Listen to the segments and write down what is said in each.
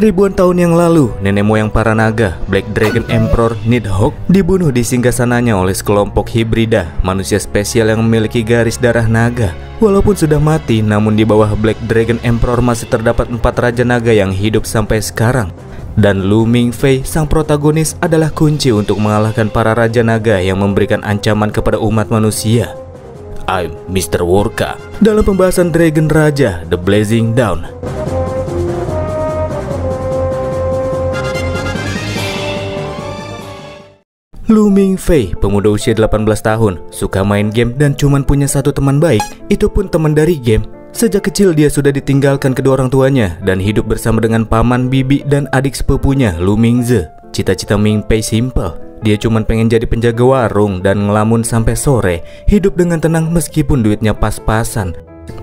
Ribuan tahun yang lalu, nenek moyang para naga, Black Dragon Emperor Nidhogg, dibunuh di singgasananya oleh sekelompok hibrida, manusia spesial yang memiliki garis darah naga. Walaupun sudah mati, namun di bawah Black Dragon Emperor masih terdapat 4 raja naga yang hidup sampai sekarang. Dan Lu Mingfei, sang protagonis, adalah kunci untuk mengalahkan para raja naga yang memberikan ancaman kepada umat manusia. I'm Mr. Worka dalam pembahasan Dragon Raja The Blazing Dawn. Lu Mingfei, pemuda usia 18 tahun, suka main game dan cuman punya satu teman baik, itu pun teman dari game. Sejak kecil dia sudah ditinggalkan kedua orang tuanya dan hidup bersama dengan paman, bibi, dan adik sepupunya Lu Mingze. Cita-cita Mingfei simpel, dia cuman pengen jadi penjaga warung dan ngelamun sampai sore, hidup dengan tenang meskipun duitnya pas-pasan.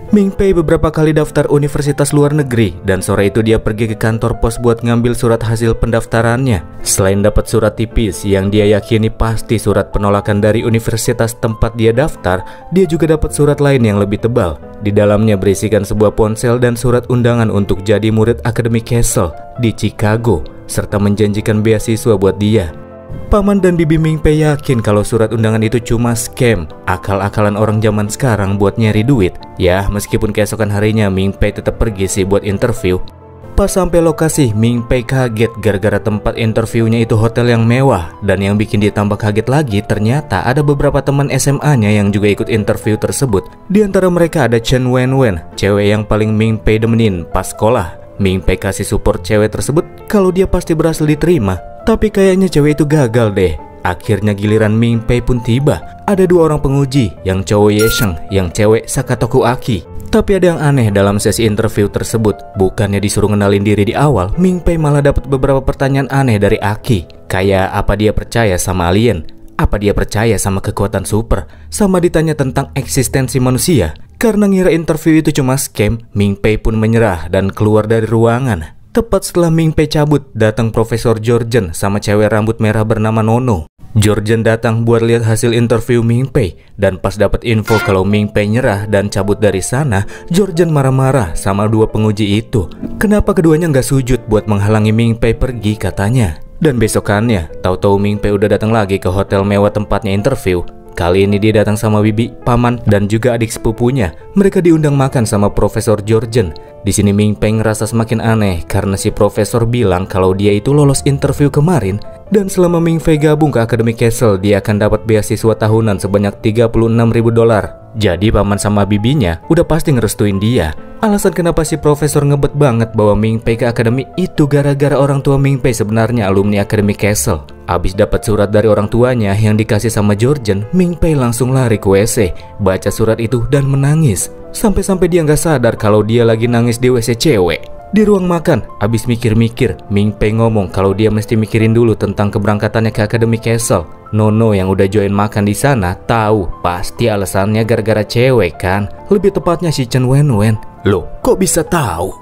Mingfei beberapa kali daftar universitas luar negeri dan sore itu dia pergi ke kantor pos buat ngambil surat hasil pendaftarannya. Selain dapat surat tipis yang dia yakini pasti surat penolakan dari universitas tempat dia daftar, dia juga dapat surat lain yang lebih tebal. Di dalamnya berisikan sebuah ponsel dan surat undangan untuk jadi murid Akademi Castle di Chicago, serta menjanjikan beasiswa buat dia. Paman dan bibi Mingfei yakin kalau surat undangan itu cuma scam, akal-akalan orang zaman sekarang buat nyari duit. Ya, meskipun keesokan harinya Mingfei tetap pergi sih buat interview. Pas sampai lokasi, Mingfei kaget gara-gara tempat interviewnya itu hotel yang mewah. Dan yang bikin dia tambah kaget lagi, ternyata ada beberapa teman SMA-nya yang juga ikut interview tersebut. Di antara mereka ada Chen Wenwen, cewek yang paling Mingfei demenin pas sekolah. Mingfei kasih support cewek tersebut kalau dia pasti berhasil diterima. Tapi kayaknya cewek itu gagal deh. Akhirnya giliran Mingfei pun tiba. Ada 2 orang penguji, yang cowok Yesheng, yang cewek Sakatoku Aki. Tapi ada yang aneh dalam sesi interview tersebut. Bukannya disuruh ngenalin diri di awal, Mingfei malah dapat beberapa pertanyaan aneh dari Aki. Kayak apa dia percaya sama alien, apa dia percaya sama kekuatan super, sama ditanya tentang eksistensi manusia. Karena ngira interview itu cuma scam, Mingfei pun menyerah dan keluar dari ruangan. Tepat setelah Mingfei cabut, datang Profesor Georgen sama cewek rambut merah bernama Nono. Georgen datang buat lihat hasil interview Mingfei, dan pas dapat info kalau Mingfei nyerah dan cabut dari sana, Georgen marah-marah sama 2 penguji itu. Kenapa keduanya nggak sujud buat menghalangi Mingfei pergi katanya. Dan besokannya, tahu-tahu Mingfei udah datang lagi ke hotel mewah tempatnya interview. Kali ini dia datang sama bibi, paman, dan juga adik sepupunya. Mereka diundang makan sama Profesor Georgen. Di sini Mingfei ngerasa semakin aneh karena si profesor bilang kalau dia itu lolos interview kemarin. Dan selama Mingfei gabung ke Akademi Castle, dia akan dapat beasiswa tahunan sebanyak $36.000. Jadi paman sama bibinya udah pasti ngerestuin dia. Alasan kenapa si profesor ngebet banget bahwa Mingfei ke akademi itu gara-gara orang tua Mingfei sebenarnya alumni Akademi Castle. Abis dapat surat dari orang tuanya yang dikasih sama Georgen, Mingfei langsung lari ke WC, baca surat itu dan menangis. Sampai-sampai dia nggak sadar kalau dia lagi nangis di WC cewek. Di ruang makan, abis mikir-mikir, Mingfei ngomong kalau dia mesti mikirin dulu tentang keberangkatannya ke Akademi Castle. Nono yang udah join makan di sana tahu pasti alasannya gara-gara cewek kan. Lebih tepatnya si Chen Wenwen. Loh, kok bisa tahu?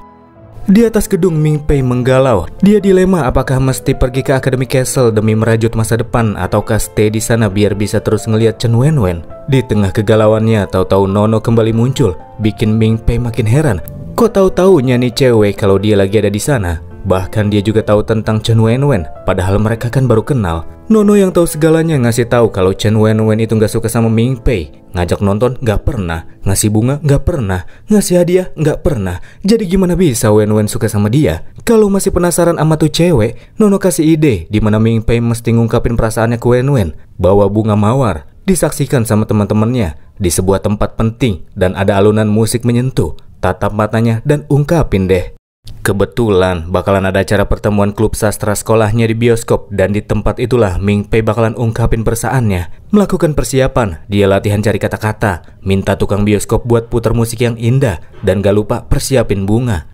Di atas gedung Mingfei menggalau. Dia dilema apakah mesti pergi ke Akademi Castle demi merajut masa depan ataukah stay di sana biar bisa terus ngelihat Chen Wenwen. Di tengah kegalauannya, tahu-tahu Nono kembali muncul, bikin Mingfei makin heran. Kok tahu-taunya nih cewek kalau dia lagi ada di sana? Bahkan dia juga tahu tentang Chen Wenwen, padahal mereka kan baru kenal. Nono yang tahu segalanya ngasih tahu kalau Chen Wenwen itu nggak suka sama Mingfei. Ngajak nonton nggak pernah, ngasih bunga nggak pernah, ngasih hadiah nggak pernah. Jadi gimana bisa Wenwen suka sama dia? Kalau masih penasaran sama tuh cewek, Nono kasih ide di mana Mingfei mesti ngungkapin perasaannya ke Wenwen. Bawa bunga mawar, disaksikan sama teman-temannya di sebuah tempat penting dan ada alunan musik menyentuh. Tatap matanya dan ungkapin deh. Kebetulan bakalan ada acara pertemuan klub sastra sekolahnya di bioskop dan di tempat itulah Mingfei bakalan ungkapin perasaannya. Melakukan persiapan, dia latihan cari kata-kata, minta tukang bioskop buat putar musik yang indah, dan gak lupa persiapin bunga.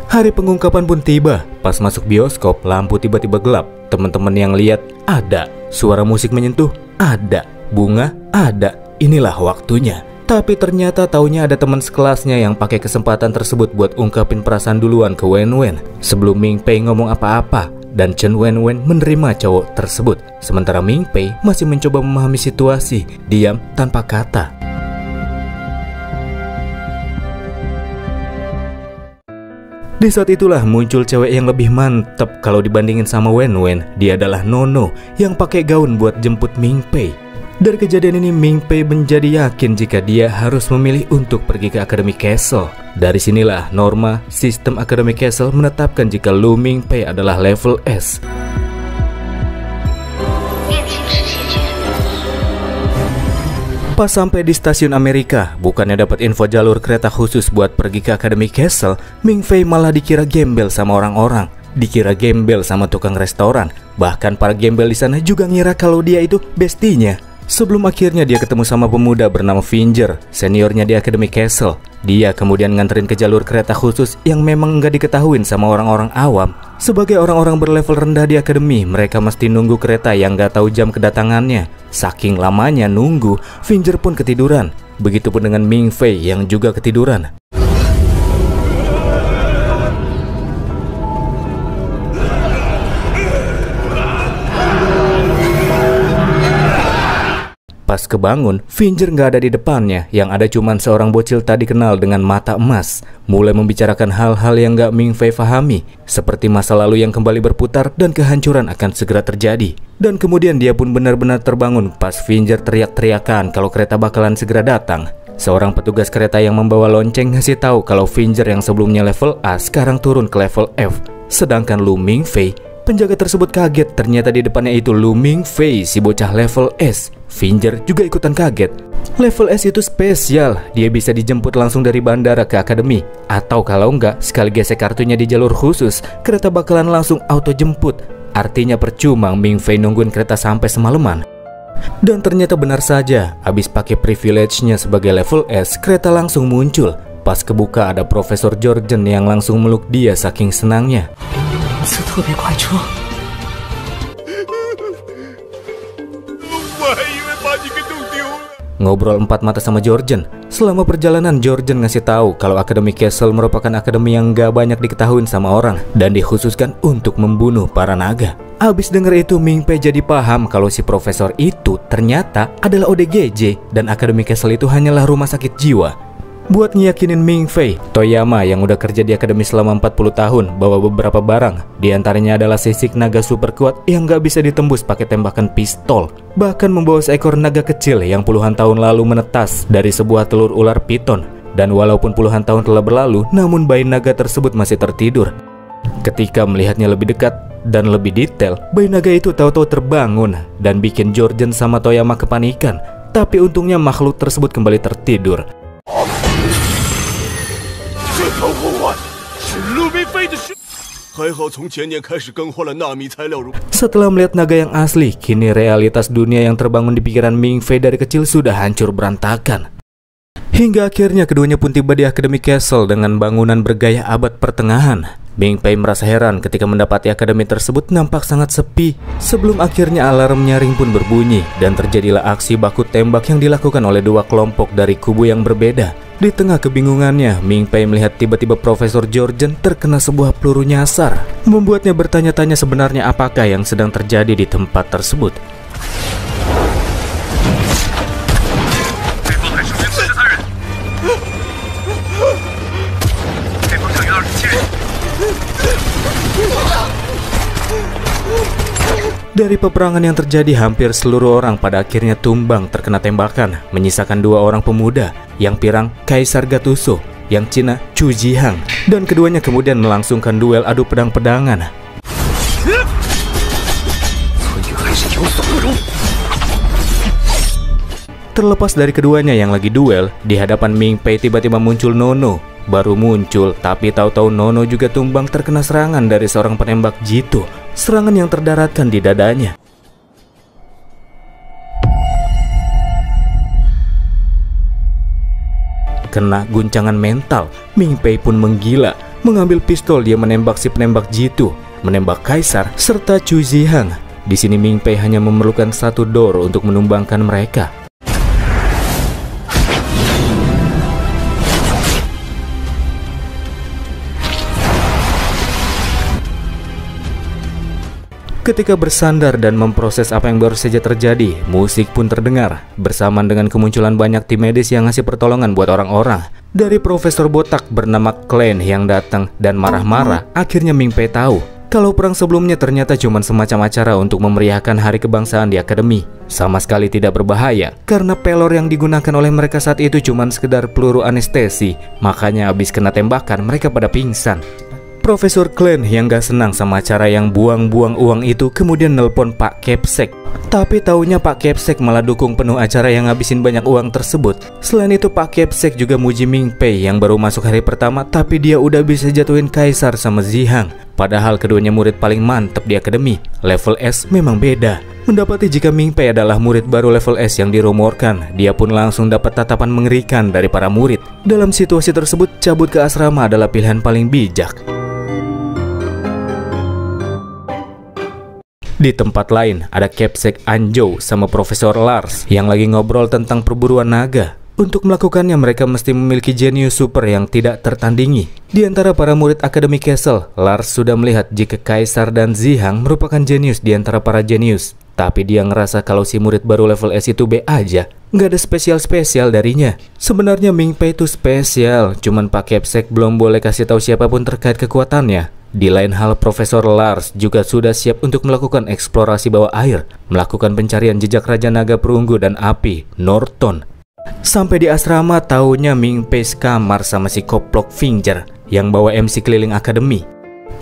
Hari pengungkapan pun tiba. Pas masuk bioskop, lampu tiba-tiba gelap. Teman-teman yang lihat ada, suara musik menyentuh ada, bunga ada. Inilah waktunya. Tapi ternyata taunya ada teman sekelasnya yang pakai kesempatan tersebut buat ungkapin perasaan duluan ke Wenwen sebelum Mingfei ngomong apa-apa. Dan Chen Wenwen menerima cowok tersebut. Sementara Mingfei masih mencoba memahami situasi, diam tanpa kata. Di saat itulah muncul cewek yang lebih mantep kalau dibandingin sama Wen Wen. Dia adalah Nono yang pakai gaun buat jemput Ming Pei. Dari kejadian ini Ming Pei menjadi yakin jika dia harus memilih untuk pergi ke Academy Castle. Dari sinilah norma sistem Academy Castle menetapkan jika Lu Ming Pei adalah level S. Pas sampai di stasiun Amerika, bukannya dapat info jalur kereta khusus buat pergi ke Academy Castle, Ming Pei malah dikira gembel sama orang-orang. Dikira gembel sama tukang restoran. Bahkan para gembel di sana juga ngira kalau dia itu bestinya. Sebelum akhirnya dia ketemu sama pemuda bernama Finger, seniornya di Academy Castle. Dia kemudian nganterin ke jalur kereta khusus yang memang nggak diketahuin sama orang-orang awam. Sebagai orang-orang berlevel rendah di Academy, mereka mesti nunggu kereta yang nggak tahu jam kedatangannya. Saking lamanya nunggu, Finger pun ketiduran. Begitupun dengan Ming Pei yang juga ketiduran. Pas kebangun, Finger nggak ada di depannya. Yang ada cuman seorang bocil tadi kenal dengan mata emas. Mulai membicarakan hal-hal yang nggak Ming Pei pahami, seperti masa lalu yang kembali berputar dan kehancuran akan segera terjadi. Dan kemudian dia pun benar-benar terbangun pas Finger teriak-teriakan kalau kereta bakalan segera datang. Seorang petugas kereta yang membawa lonceng ngasih tahu kalau Finger yang sebelumnya level A sekarang turun ke level F. Sedangkan Lu Ming Pei, penjaga tersebut kaget ternyata di depannya itu Lu Ming Pei, si bocah level S. Finger juga ikutan kaget. Level S itu spesial, dia bisa dijemput langsung dari bandara ke akademi. Atau kalau enggak, sekali gesek kartunya di jalur khusus, kereta bakalan langsung auto jemput. Artinya percuma Ming Pei nungguin kereta sampai semalaman. Dan ternyata benar saja, abis pakai privilege-nya sebagai level S, kereta langsung muncul. Pas kebuka ada Profesor Jorgen yang langsung meluk dia saking senangnya. Ngobrol empat mata sama Jorgen. Selama perjalanan Jorgen ngasih tahu kalau Academy Castle merupakan akademi yang gak banyak diketahui sama orang dan dikhususkan untuk membunuh para naga. Abis denger itu Ming Pei jadi paham kalau si profesor itu ternyata adalah ODGJ dan Academy Castle itu hanyalah rumah sakit jiwa. Buat ngiyakinin Ming Pei, Toyama yang udah kerja di akademi selama 40 tahun bawa beberapa barang. Di antaranya adalah sisik naga super kuat yang gak bisa ditembus pakai tembakan pistol. Bahkan membawa seekor naga kecil yang puluhan tahun lalu menetas dari sebuah telur ular piton. Dan walaupun puluhan tahun telah berlalu, namun bayi naga tersebut masih tertidur. Ketika melihatnya lebih dekat dan lebih detail, bayi naga itu tahu-tahu terbangun dan bikin Jorgen sama Toyama kepanikan. Tapi untungnya makhluk tersebut kembali tertidur. Setelah melihat naga yang asli, kini realitas dunia yang terbangun di pikiran Ming Pei dari kecil sudah hancur berantakan. Hingga akhirnya keduanya pun tiba di Academy Castle dengan bangunan bergaya abad pertengahan. Ming Pei merasa heran ketika mendapati akademi tersebut nampak sangat sepi. Sebelum akhirnya alarm nyaring pun berbunyi dan terjadilah aksi baku tembak yang dilakukan oleh dua kelompok dari kubu yang berbeda. Di tengah kebingungannya, Ming Pei melihat tiba-tiba Profesor Jorgen terkena sebuah peluru nyasar, membuatnya bertanya-tanya sebenarnya apakah yang sedang terjadi di tempat tersebut. Dari peperangan yang terjadi, hampir seluruh orang pada akhirnya tumbang terkena tembakan, menyisakan dua orang pemuda, yang pirang Kaisar Gatuso, yang Cina Chu Jihang, dan keduanya kemudian melangsungkan duel adu pedang-pedangan. Terlepas dari keduanya yang lagi duel, di hadapan Ming Pei tiba-tiba muncul Nono. Baru muncul, tapi tahu-tahu Nono juga tumbang terkena serangan dari seorang penembak jitu. Serangan yang terdaratkan di dadanya. Kena guncangan mental, Ming Pei pun menggila. Mengambil pistol, dia menembak si penembak jitu, menembak Kaisar, serta Chu Jihang. Di sini Ming Pei hanya memerlukan satu door untuk menumbangkan mereka. Ketika bersandar dan memproses apa yang baru saja terjadi, musik pun terdengar. Bersamaan dengan kemunculan banyak tim medis yang ngasih pertolongan buat orang-orang. Dari Profesor Botak bernama Glenn yang datang dan marah-marah, akhirnya Ming Pei tahu kalau perang sebelumnya ternyata cuma semacam acara untuk memeriahkan hari kebangsaan di akademi. Sama sekali tidak berbahaya, karena pelor yang digunakan oleh mereka saat itu cuma sekedar peluru anestesi. Makanya abis kena tembakan mereka pada pingsan. Profesor Glenn yang gak senang sama acara yang buang-buang uang itu kemudian nelpon Pak Kepsek. Tapi taunya Pak Kepsek malah dukung penuh acara yang ngabisin banyak uang tersebut. Selain itu Pak Kepsek juga muji Ming Pei yang baru masuk hari pertama tapi dia udah bisa jatuhin Kaisar sama Zihang. Padahal keduanya murid paling mantep di akademi. Level S memang beda. Mendapati jika Ming Pei adalah murid baru level S yang dirumorkan, dia pun langsung dapat tatapan mengerikan dari para murid. Dalam situasi tersebut, cabut ke asrama adalah pilihan paling bijak. Di tempat lain, ada Kepsek Anjo sama Profesor Lars yang lagi ngobrol tentang perburuan naga. Untuk melakukannya mereka mesti memiliki jenius super yang tidak tertandingi. Di antara para murid Akademi Castle, Lars sudah melihat jika Kaisar dan Zihang merupakan jenius di antara para jenius. Tapi dia ngerasa kalau si murid baru level S itu B aja, nggak ada spesial-spesial darinya. Sebenarnya Ming Pei itu spesial, cuman Pak Kepsek belum boleh kasih tahu siapapun terkait kekuatannya. Di lain hal, Profesor Lars juga sudah siap untuk melakukan eksplorasi bawah air, melakukan pencarian jejak Raja Naga Perunggu dan Api, Norton. Sampai di asrama, taunya Ming Pei sekamar sama si Koplok Finger yang bawa MC keliling akademi.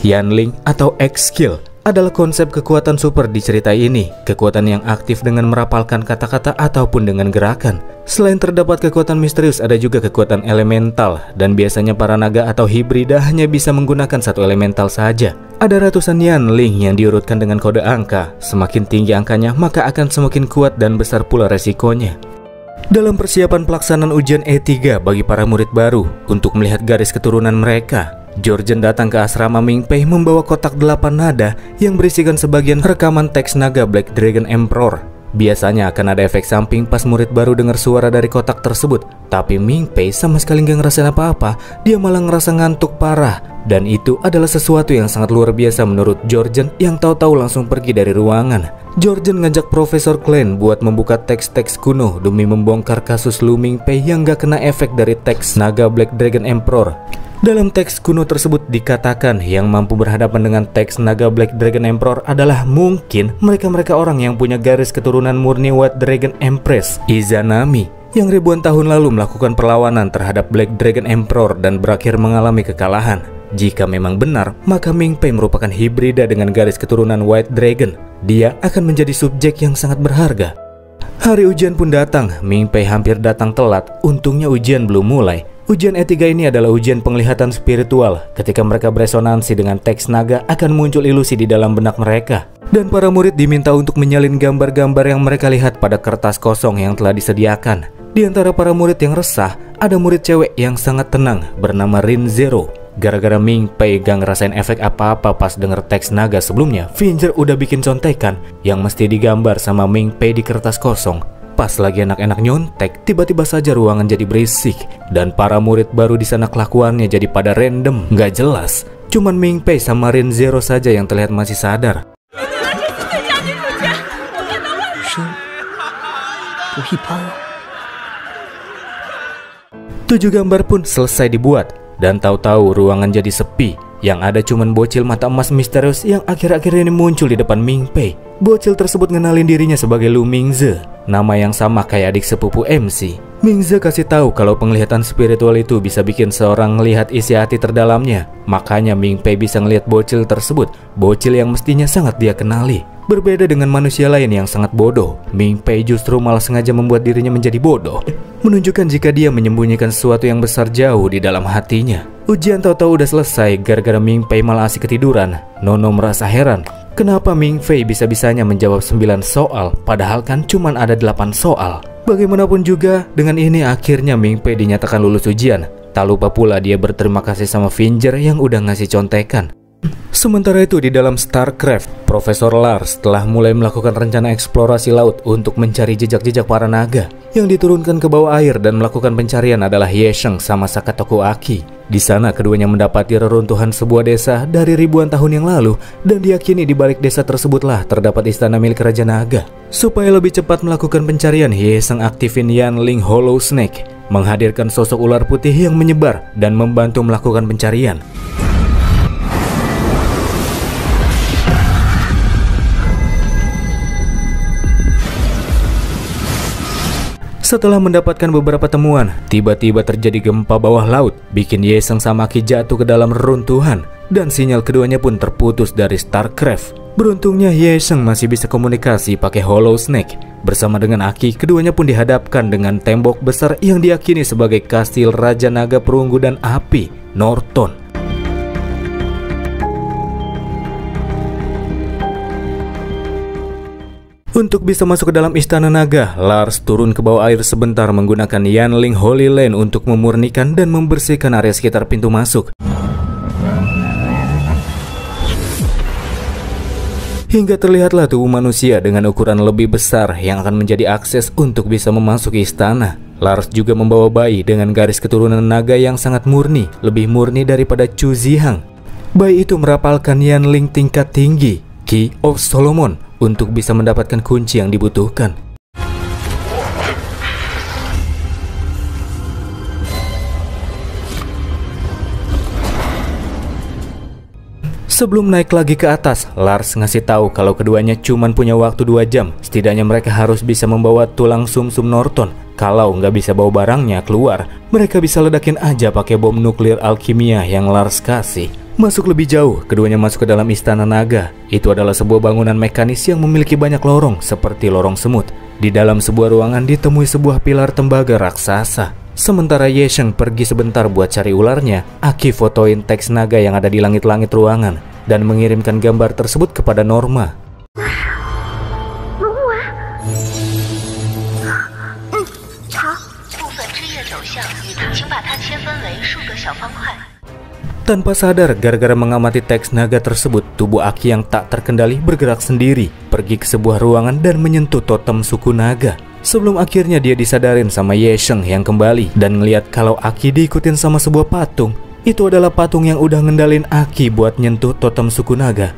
Yanling atau X-Skill adalah konsep kekuatan super di cerita ini, kekuatan yang aktif dengan merapalkan kata-kata ataupun dengan gerakan. Selain terdapat kekuatan misterius, ada juga kekuatan elemental, dan biasanya para naga atau hibrida hanya bisa menggunakan satu elemental saja. Ada ratusan Yanling yang diurutkan dengan kode angka. Semakin tinggi angkanya, maka akan semakin kuat dan besar pula resikonya. Dalam persiapan pelaksanaan ujian E3 bagi para murid baru untuk melihat garis keturunan mereka, Georgian datang ke asrama Ming Pei membawa kotak 8 nada yang berisikan sebagian rekaman teks naga Black Dragon Emperor. Biasanya akan ada efek samping pas murid baru dengar suara dari kotak tersebut. Tapi Ming Pei sama sekali nggak ngerasain apa-apa, dia malah ngerasa ngantuk parah. Dan itu adalah sesuatu yang sangat luar biasa menurut Georgian yang tahu-tahu langsung pergi dari ruangan. Georgian ngajak Profesor Glenn buat membuka teks-teks kuno demi membongkar kasus Lu Ming Pei yang gak kena efek dari teks naga Black Dragon Emperor. Dalam teks kuno tersebut dikatakan yang mampu berhadapan dengan teks naga Black Dragon Emperor adalah mungkin mereka-mereka orang yang punya garis keturunan murni White Dragon Empress, Izanami, yang ribuan tahun lalu melakukan perlawanan terhadap Black Dragon Emperor dan berakhir mengalami kekalahan. Jika memang benar, maka Ming Pei merupakan hibrida dengan garis keturunan White Dragon. Dia akan menjadi subjek yang sangat berharga. Hari ujian pun datang. Ming Pei hampir datang telat. Untungnya ujian belum mulai. Ujian E3 ini adalah ujian penglihatan spiritual. Ketika mereka beresonansi dengan teks naga, akan muncul ilusi di dalam benak mereka. Dan para murid diminta untuk menyalin gambar-gambar yang mereka lihat pada kertas kosong yang telah disediakan. Di antara para murid yang resah, ada murid cewek yang sangat tenang bernama Rin Zero. Gara-gara Ming Pei gak ngerasain efek apa-apa pas denger teks naga sebelumnya, Finger udah bikin contekan yang mesti digambar sama Ming Pei di kertas kosong. Pas lagi enak-enak nyontek, tiba-tiba saja ruangan jadi berisik dan para murid baru di sana kelakuannya jadi pada random, gak jelas. Cuman Ming Pei sama Rin Zero saja yang terlihat masih sadar. 7 gambar pun selesai dibuat dan tahu-tahu ruangan jadi sepi. Yang ada cuman bocil mata emas misterius yang akhir-akhir ini muncul di depan Ming Pei. Bocil tersebut ngenalin dirinya sebagai Lu Mingze, nama yang sama kayak adik sepupu MC. Mingze kasih tahu kalau penglihatan spiritual itu bisa bikin seorang ngelihat isi hati terdalamnya. Makanya Ming Pei bisa ngelihat bocil tersebut, bocil yang mestinya sangat dia kenali. Berbeda dengan manusia lain yang sangat bodoh, Ming Pei justru malah sengaja membuat dirinya menjadi bodoh, menunjukkan jika dia menyembunyikan sesuatu yang besar jauh di dalam hatinya. Ujian tahu-tahu udah selesai gara-gara Ming Pei malah asik ketiduran. Nono merasa heran, kenapa Ming Pei bisa-bisanya menjawab 9 soal, padahal kan cuman ada 8 soal. Bagaimanapun juga, dengan ini akhirnya Ming Pei dinyatakan lulus ujian. Tak lupa pula dia berterima kasih sama Finger yang udah ngasih contekan. Sementara itu di dalam StarCraft, Profesor Lars telah mulai melakukan rencana eksplorasi laut untuk mencari jejak-jejak para naga. Yang diturunkan ke bawah air dan melakukan pencarian adalah Ye Sheng sama Sakatoku Aki. Di sana keduanya mendapati reruntuhan sebuah desa dari ribuan tahun yang lalu dan diyakini di balik desa tersebutlah terdapat istana milik Raja Naga. Supaya lebih cepat melakukan pencarian, Ye Sheng aktifin Yanling Hollow Snake menghadirkan sosok ular putih yang menyebar dan membantu melakukan pencarian. Setelah mendapatkan beberapa temuan, tiba-tiba terjadi gempa bawah laut, bikin Ye Seong sama Aki jatuh ke dalam reruntuhan, dan sinyal keduanya pun terputus dari Starcraft. Beruntungnya Ye Seong masih bisa komunikasi pakai Hollow Snake. Bersama dengan Aki, keduanya pun dihadapkan dengan tembok besar yang diyakini sebagai kastil Raja Naga Perunggu dan Api, Norton. Untuk bisa masuk ke dalam istana naga, Lars turun ke bawah air sebentar menggunakan Yanling Holy Land untuk memurnikan dan membersihkan area sekitar pintu masuk. Hingga terlihatlah tubuh manusia dengan ukuran lebih besar yang akan menjadi akses untuk bisa memasuki istana. Lars juga membawa bayi dengan garis keturunan naga yang sangat murni, lebih murni daripada Chu Zihang. Bayi itu merapalkan Yanling tingkat tinggi, Key of Solomon, untuk bisa mendapatkan kunci yang dibutuhkan. Sebelum naik lagi ke atas, Lars ngasih tahu kalau keduanya cuman punya waktu 2 jam. Setidaknya mereka harus bisa membawa tulang sumsum Norton. Kalau nggak bisa bawa barangnya keluar, mereka bisa ledakin aja pakai bom nuklir alkimia yang Lars kasih. Masuk lebih jauh, keduanya masuk ke dalam istana naga. Itu adalah sebuah bangunan mekanis yang memiliki banyak lorong, seperti lorong semut. Di dalam sebuah ruangan ditemui sebuah pilar tembaga raksasa. Sementara Ye Seong pergi sebentar buat cari ularnya, Aki fotoin teks naga yang ada di langit-langit ruangan dan mengirimkan gambar tersebut kepada Norma. Tanpa sadar, gara-gara mengamati teks naga tersebut, tubuh Aki yang tak terkendali bergerak sendiri, pergi ke sebuah ruangan dan menyentuh totem suku naga. Sebelum akhirnya dia disadarin sama Ye Seong yang kembali dan ngeliat kalau Aki diikutin sama sebuah patung. Itu adalah patung yang udah ngendalin Aki buat nyentuh totem suku naga.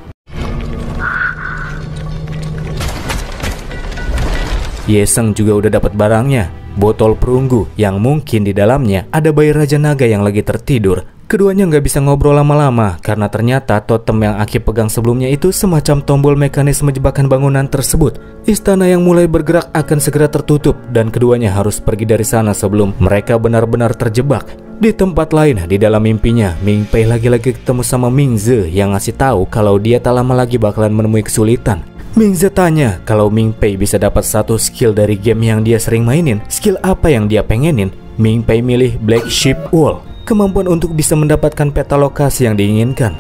Ye Seong juga udah dapat barangnya, botol perunggu yang mungkin di dalamnya ada bayi Raja Naga yang lagi tertidur. Keduanya nggak bisa ngobrol lama-lama karena ternyata totem yang Aki pegang sebelumnya itu semacam tombol mekanisme jebakan bangunan tersebut. Istana yang mulai bergerak akan segera tertutup dan keduanya harus pergi dari sana sebelum mereka benar-benar terjebak. Di tempat lain, di dalam mimpinya, Ming Pei lagi-lagi ketemu sama Ming Ze yang ngasih tahu kalau dia tak lama lagi bakalan menemui kesulitan. Ming Ze tanya kalau Ming Pei bisa dapat satu skill dari game yang dia sering mainin. Skill apa yang dia pengenin? Ming Pei milih Black Sheep Wall, kemampuan untuk bisa mendapatkan peta lokasi yang diinginkan.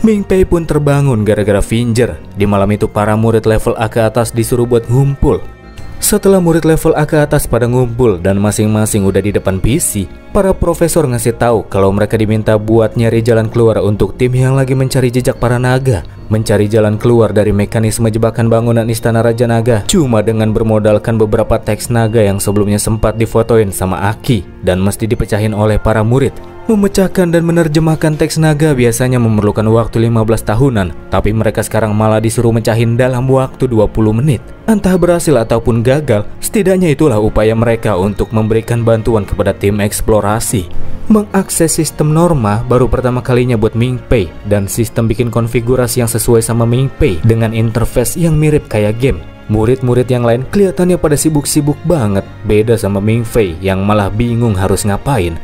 Ming Pei pun terbangun gara-gara Finger. Di malam itu para murid level A ke atas disuruh buat ngumpul. Setelah murid level A ke atas pada ngumpul dan masing-masing udah di depan PC, para profesor ngasih tahu kalau mereka diminta buat nyari jalan keluar untuk tim yang lagi mencari jejak para naga. Mencari jalan keluar dari mekanisme jebakan bangunan Istana Raja Naga cuma dengan bermodalkan beberapa teks naga yang sebelumnya sempat difotoin sama Aki dan mesti dipecahin oleh para murid. Memecahkan dan menerjemahkan teks naga biasanya memerlukan waktu 15 tahunan, tapi mereka sekarang malah disuruh mecahin dalam waktu 20 menit. Entah berhasil ataupun gagal, setidaknya itulah upaya mereka untuk memberikan bantuan kepada tim eksplorasi. Mengakses sistem Norma baru pertama kalinya buat Ming Pei, dan sistem bikin konfigurasi yang sesuai sama Ming Pei dengan interface yang mirip kayak game. Murid-murid yang lain kelihatannya pada sibuk-sibuk banget, beda sama Ming Pei yang malah bingung harus ngapain.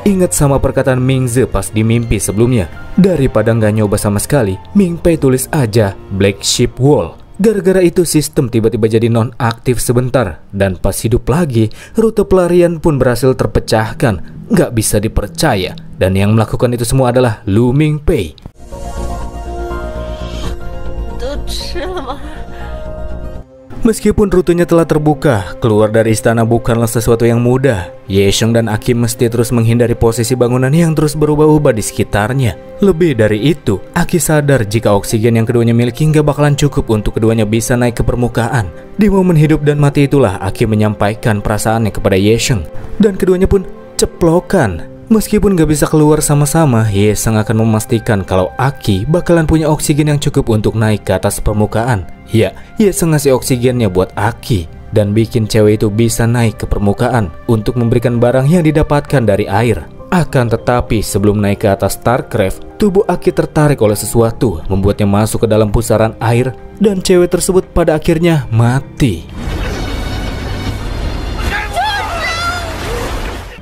Ingat sama perkataan Ming Ze pas di mimpi sebelumnya. Daripada nggak nyoba sama sekali, Ming Pei tulis aja Black Sheep Wall. Gara-gara itu sistem tiba-tiba jadi non-aktif sebentar, dan pas hidup lagi, rute pelarian pun berhasil terpecahkan. Nggak bisa dipercaya, dan yang melakukan itu semua adalah Lu Ming Pei. Meskipun rutenya telah terbuka, keluar dari istana bukanlah sesuatu yang mudah. Ye Seong dan Aki mesti terus menghindari posisi bangunan yang terus berubah-ubah di sekitarnya. Lebih dari itu, Aki sadar jika oksigen yang keduanya miliki nggak bakalan cukup untuk keduanya bisa naik ke permukaan. Di momen hidup dan mati itulah Aki menyampaikan perasaannya kepada Ye Seong, dan keduanya pun ceplokan. Meskipun gak bisa keluar sama-sama, Ye-sang akan memastikan kalau Aki bakalan punya oksigen yang cukup untuk naik ke atas permukaan. Ya, Ye-sang ngasih oksigennya buat Aki dan bikin cewek itu bisa naik ke permukaan untuk memberikan barang yang didapatkan dari air. Akan tetapi sebelum naik ke atas Starcraft, tubuh Aki tertarik oleh sesuatu, membuatnya masuk ke dalam pusaran air dan cewek tersebut pada akhirnya mati.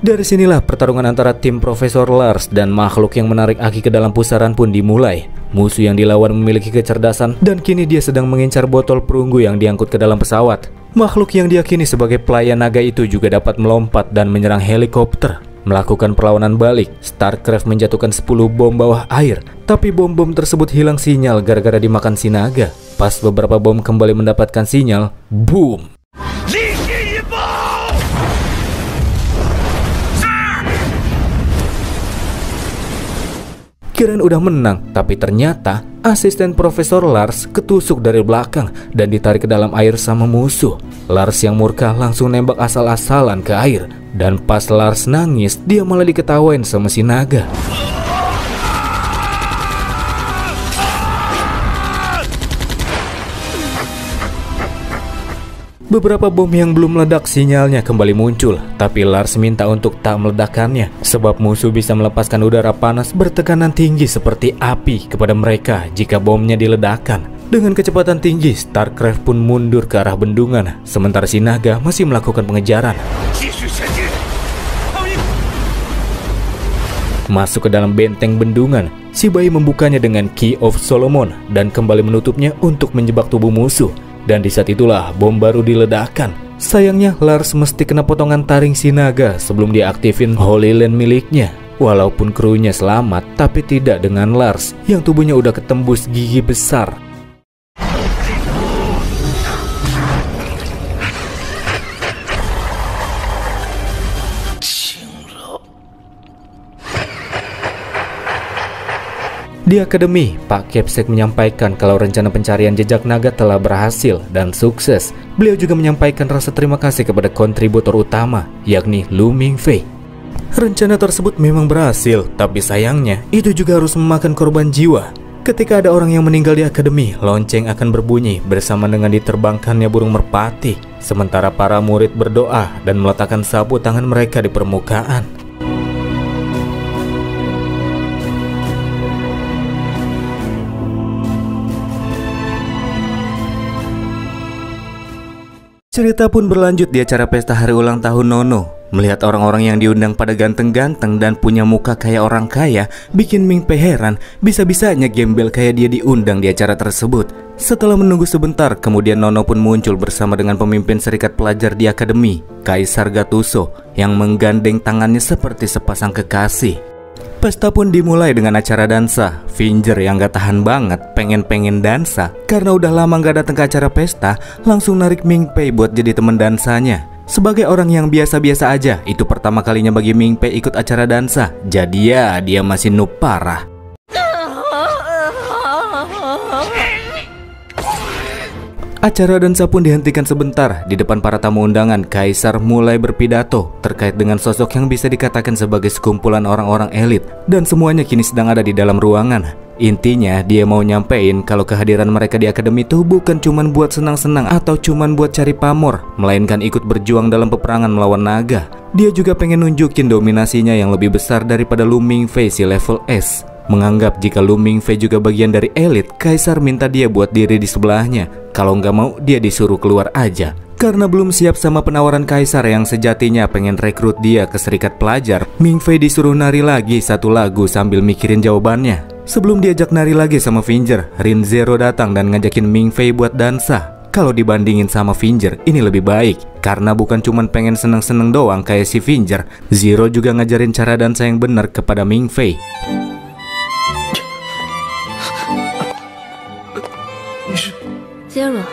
Dari sinilah pertarungan antara tim Profesor Lars dan makhluk yang menarik Aki ke dalam pusaran pun dimulai. Musuh yang dilawan memiliki kecerdasan dan kini dia sedang mengincar botol perunggu yang diangkut ke dalam pesawat. Makhluk yang diyakini sebagai pelayan naga itu juga dapat melompat dan menyerang helikopter. Melakukan perlawanan balik, Starcraft menjatuhkan 10 bom bawah air. Tapi bom-bom tersebut hilang sinyal gara-gara dimakan si naga. Pas beberapa bom kembali mendapatkan sinyal, boom! Kirain udah menang, tapi ternyata asisten Profesor Lars ketusuk dari belakang dan ditarik ke dalam air sama musuh. Lars yang murka langsung nembak asal-asalan ke air. Dan pas Lars nangis, dia malah diketawain sama si naga. Beberapa bom yang belum meledak sinyalnya kembali muncul, tapi Lars minta untuk tak meledakkannya sebab musuh bisa melepaskan udara panas bertekanan tinggi seperti api kepada mereka jika bomnya diledakkan. Dengan kecepatan tinggi, Starcraft pun mundur ke arah bendungan, sementara si naga masih melakukan pengejaran. Masuk ke dalam benteng bendungan, si bayi membukanya dengan Key of Solomon dan kembali menutupnya untuk menjebak tubuh musuh. Dan di saat itulah bom baru diledakkan. Sayangnya Lars mesti kena potongan taring si naga sebelum dia aktifin Holy Land miliknya. Walaupun krunya selamat, tapi tidak dengan Lars yang tubuhnya udah ketembus gigi besar. Di akademi, Pak Kepsek menyampaikan kalau rencana pencarian jejak naga telah berhasil dan sukses. Beliau juga menyampaikan rasa terima kasih kepada kontributor utama, yakni Lu Mingfei. Rencana tersebut memang berhasil, tapi sayangnya itu juga harus memakan korban jiwa. Ketika ada orang yang meninggal di akademi, lonceng akan berbunyi bersama dengan diterbangkannya burung merpati. Sementara para murid berdoa dan meletakkan sapu tangan mereka di permukaan. Cerita pun berlanjut di acara pesta hari ulang tahun Nono. Melihat orang-orang yang diundang pada ganteng-ganteng dan punya muka kayak orang kaya, bikin Mingpei heran bisa-bisanya gembel kayak dia diundang di acara tersebut. Setelah menunggu sebentar, kemudian Nono pun muncul bersama dengan pemimpin serikat pelajar di akademi, Kaisar Gatuso, yang menggandeng tangannya seperti sepasang kekasih. Pesta pun dimulai dengan acara dansa. Finger yang gak tahan banget pengen dansa karena udah lama gak datang ke acara pesta, langsung narik Mingpei buat jadi teman dansanya. Sebagai orang yang biasa-biasa aja, itu pertama kalinya bagi Mingpei ikut acara dansa. Jadi ya, dia masih noob parah. Acara dansa pun dihentikan sebentar. Di depan para tamu undangan, Kaisar mulai berpidato terkait dengan sosok yang bisa dikatakan sebagai sekumpulan orang-orang elit, dan semuanya kini sedang ada di dalam ruangan. Intinya dia mau nyampein kalau kehadiran mereka di akademi itu bukan cuman buat senang-senang atau cuman buat cari pamor, melainkan ikut berjuang dalam peperangan melawan naga. Dia juga pengen nunjukin dominasinya yang lebih besar daripada Lu Mingfei si level S. Menganggap jika Lu Mingfei juga bagian dari elit, Kaisar minta dia buat diri di sebelahnya. Kalau nggak mau, dia disuruh keluar aja. Karena belum siap sama penawaran Kaisar yang sejatinya pengen rekrut dia ke serikat pelajar, Mingfei disuruh nari lagi satu lagu sambil mikirin jawabannya. Sebelum diajak nari lagi sama Finger, Rin Zero datang dan ngajakin Mingfei buat dansa. Kalau dibandingin sama Finger, ini lebih baik. Karena bukan cuman pengen seneng-seneng doang kayak si Finger, Zero juga ngajarin cara dansa yang benar kepada Mingfei. Zero.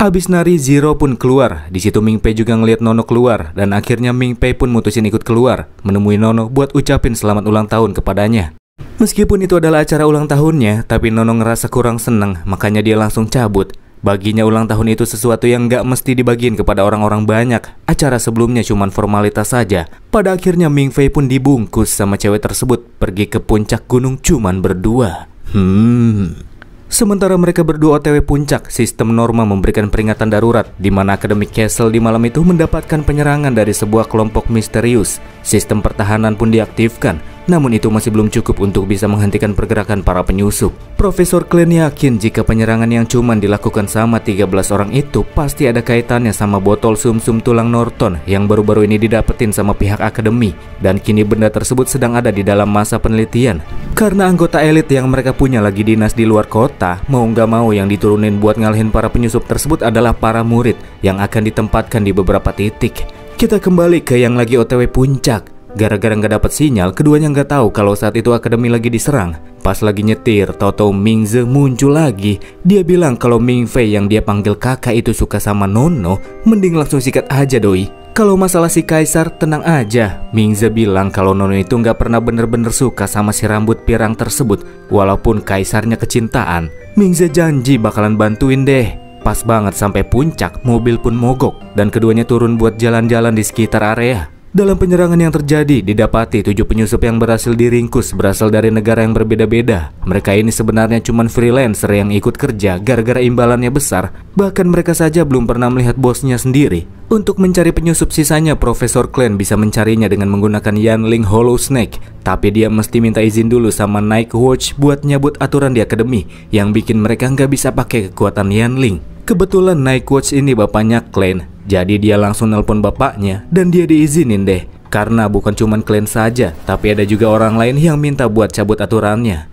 Abis nari, Zero pun keluar. Di situ Mingpei juga ngeliat Nono keluar, dan akhirnya Mingpei pun mutusin ikut keluar, menemui Nono buat ucapin selamat ulang tahun kepadanya. Meskipun itu adalah acara ulang tahunnya, tapi Nono ngerasa kurang seneng, makanya dia langsung cabut. Baginya ulang tahun itu sesuatu yang gak mesti dibagiin kepada orang-orang banyak. Acara sebelumnya cuman formalitas saja. Pada akhirnya Ming Fei pun dibungkus sama cewek tersebut pergi ke puncak gunung cuman berdua. Sementara mereka berdua OTW puncak, sistem Norma memberikan peringatan darurat di mana Academic Castle di malam itu mendapatkan penyerangan dari sebuah kelompok misterius. Sistem pertahanan pun diaktifkan, namun itu masih belum cukup untuk bisa menghentikan pergerakan para penyusup. Profesor Klein yakin jika penyerangan yang cuma dilakukan sama 13 orang itu pasti ada kaitannya sama botol sumsum tulang Norton yang baru-baru ini didapetin sama pihak akademi, dan kini benda tersebut sedang ada di dalam masa penelitian. Karena anggota elit yang mereka punya lagi dinas di luar kota, mau nggak mau yang diturunin buat ngalahin para penyusup tersebut adalah para murid yang akan ditempatkan di beberapa titik. Kita kembali ke yang lagi OTW puncak. Gara-gara nggak dapat sinyal, keduanya nggak tahu kalau saat itu akademi lagi diserang. Pas lagi nyetir, tahu-tahu Ming Ze muncul lagi. Dia bilang kalau Ming Fei yang dia panggil kakak itu suka sama Nono, mending langsung sikat aja doi. Kalau masalah si Kaisar, tenang aja. Ming Ze bilang kalau Nono itu nggak pernah bener-bener suka sama si rambut pirang tersebut, walaupun Kaisarnya kecintaan. Ming Ze janji bakalan bantuin deh. Pas banget sampai puncak, mobil pun mogok dan keduanya turun buat jalan-jalan di sekitar area. Dalam penyerangan yang terjadi, didapati 7 penyusup yang berhasil diringkus berasal dari negara yang berbeda-beda. Mereka ini sebenarnya cuma freelancer yang ikut kerja gara-gara imbalannya besar. Bahkan mereka saja belum pernah melihat bosnya sendiri. Untuk mencari penyusup sisanya, Profesor Klein bisa mencarinya dengan menggunakan Yanling Hollow Snake. Tapi dia mesti minta izin dulu sama Night Watch buat nyabut aturan di akademi, yang bikin mereka nggak bisa pakai kekuatan Yanling. Kebetulan Night Watch ini bapaknya Klein. Jadi dia langsung nelpon bapaknya dan dia diizinin deh. Karena bukan cuman Klein saja, tapi ada juga orang lain yang minta buat cabut aturannya.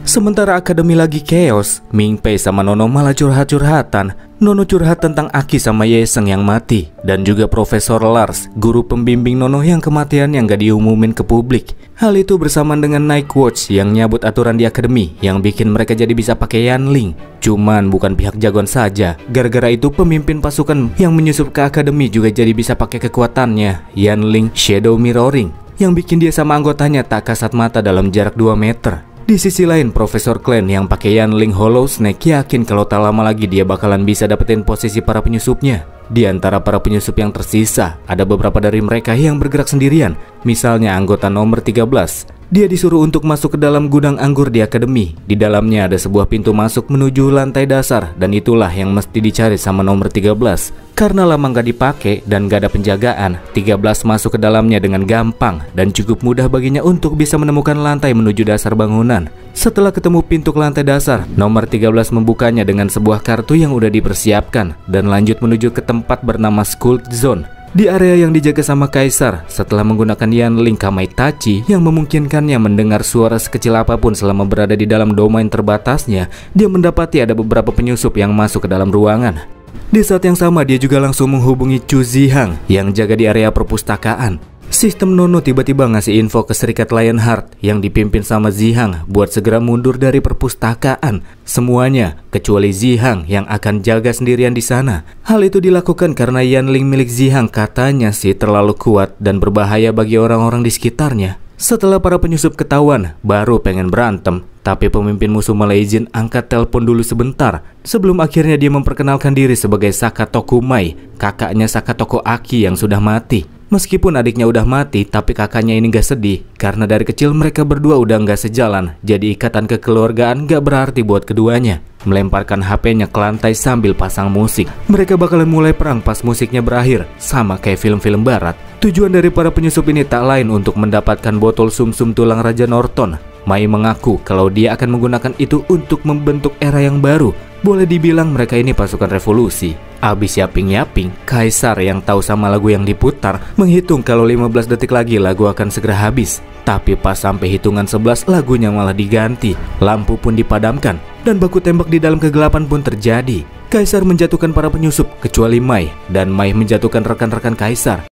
Sementara akademi lagi chaos, Ming Fei sama Nono malah curhat-curhatan. Nono curhat tentang Aki sama Yeseng yang mati, dan juga Profesor Lars, guru pembimbing Nono yang kematian yang gak diumumin ke publik. Hal itu bersamaan dengan Night Watch yang nyabut aturan di akademi, yang bikin mereka jadi bisa pakai Yanling. Cuman bukan pihak jagoan saja, gara-gara itu pemimpin pasukan yang menyusup ke akademi juga jadi bisa pakai kekuatannya, Yanling Shadow Mirroring, yang bikin dia sama anggotanya tak kasat mata dalam jarak 2 meter. Di sisi lain, Profesor Klein yang pakai Yanling Hollow Snake yakin kalau tak lama lagi dia bakalan bisa dapetin posisi para penyusupnya. Di antara para penyusup yang tersisa, ada beberapa dari mereka yang bergerak sendirian. Misalnya anggota nomor 13. Dia disuruh untuk masuk ke dalam gudang anggur di akademi. Di dalamnya ada sebuah pintu masuk menuju lantai dasar, dan itulah yang mesti dicari sama nomor 13. Karena lama nggak dipakai dan nggak ada penjagaan, 13 masuk ke dalamnya dengan gampang dan cukup mudah baginya untuk bisa menemukan lantai menuju dasar bangunan. Setelah ketemu pintu ke lantai dasar, nomor 13 membukanya dengan sebuah kartu yang udah dipersiapkan dan lanjut menuju ke tempat bernama Skull Zone. Di area yang dijaga sama Kaisar, setelah menggunakan Yanling Kamaitachi yang memungkinkannya mendengar suara sekecil apapun selama berada di dalam domain terbatasnya, dia mendapati ada beberapa penyusup yang masuk ke dalam ruangan. Di saat yang sama, dia juga langsung menghubungi Chu Zihang yang jaga di area perpustakaan. Sistem Nono tiba-tiba ngasih info ke Serikat Lionheart yang dipimpin sama Zihang buat segera mundur dari perpustakaan. Semuanya kecuali Zihang yang akan jaga sendirian di sana. Hal itu dilakukan karena Yanling milik Zihang katanya sih terlalu kuat dan berbahaya bagi orang-orang di sekitarnya. Setelah para penyusup ketahuan, baru pengen berantem, tapi pemimpin musuh malah izin angkat telepon dulu sebentar. Sebelum akhirnya dia memperkenalkan diri sebagai Sakatoku Mai, kakaknya Sakatoko Aki yang sudah mati. Meskipun adiknya udah mati, tapi kakaknya ini gak sedih karena dari kecil mereka berdua udah gak sejalan. Jadi ikatan kekeluargaan gak berarti buat keduanya. Melemparkan HP-nya ke lantai sambil pasang musik. Mereka bakalan mulai perang pas musiknya berakhir, sama kayak film-film barat. Tujuan dari para penyusup ini tak lain untuk mendapatkan botol sumsum tulang Raja Norton. Mai mengaku kalau dia akan menggunakan itu untuk membentuk era yang baru. Boleh dibilang mereka ini pasukan revolusi. Abis yaping-yaping, Kaisar yang tahu sama lagu yang diputar menghitung kalau 15 detik lagi lagu akan segera habis. Tapi pas sampai hitungan 11, lagunya malah diganti. Lampu pun dipadamkan dan baku tembak di dalam kegelapan pun terjadi. Kaisar menjatuhkan para penyusup kecuali Mai, dan Mai menjatuhkan rekan-rekan Kaisar.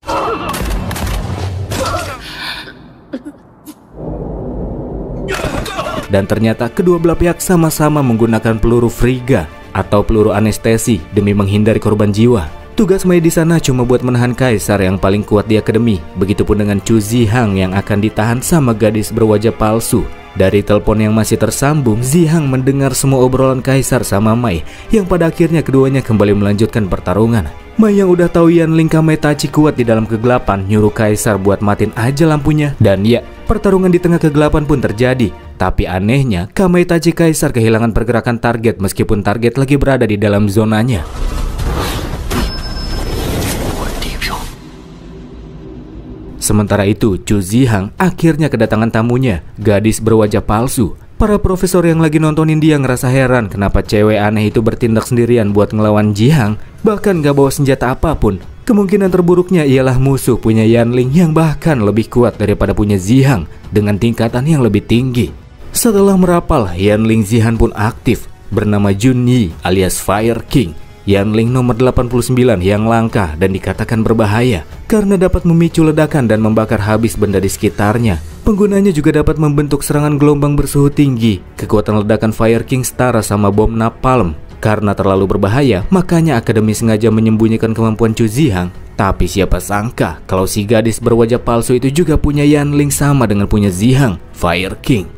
Dan ternyata kedua belah pihak sama-sama menggunakan peluru Friga atau peluru anestesi demi menghindari korban jiwa. Tugas Mai di sana cuma buat menahan Kaisar yang paling kuat di akademi. Begitupun dengan Chu Zihang yang akan ditahan sama gadis berwajah palsu. Dari telepon yang masih tersambung, Zihang mendengar semua obrolan Kaisar sama Mai, yang pada akhirnya keduanya kembali melanjutkan pertarungan. Mai yang udah tahu Yanling Kametachi kuat di dalam kegelapan nyuruh Kaisar buat matiin aja lampunya. Dan ya, pertarungan di tengah kegelapan pun terjadi. Tapi anehnya, Kametachi Kaisar kehilangan pergerakan target meskipun target lagi berada di dalam zonanya. Sementara itu, Chu Zihang akhirnya kedatangan tamunya, gadis berwajah palsu. Para profesor yang lagi nontonin dia ngerasa heran kenapa cewek aneh itu bertindak sendirian buat ngelawan Zihang, bahkan gak bawa senjata apapun. Kemungkinan terburuknya ialah musuh punya Yanling yang bahkan lebih kuat daripada punya Zihang dengan tingkatan yang lebih tinggi. Setelah merapal, Yanling Zihan pun aktif, bernama Jun Yi alias Fire King. Yanling nomor 89 yang langka dan dikatakan berbahaya karena dapat memicu ledakan dan membakar habis benda di sekitarnya. Penggunanya juga dapat membentuk serangan gelombang bersuhu tinggi. Kekuatan ledakan Fire King setara sama bom napalm. Karena terlalu berbahaya, makanya Akademi sengaja menyembunyikan kemampuan Chu Zihang. Tapi siapa sangka kalau si gadis berwajah palsu itu juga punya Yanling sama dengan punya Zihang, Fire King.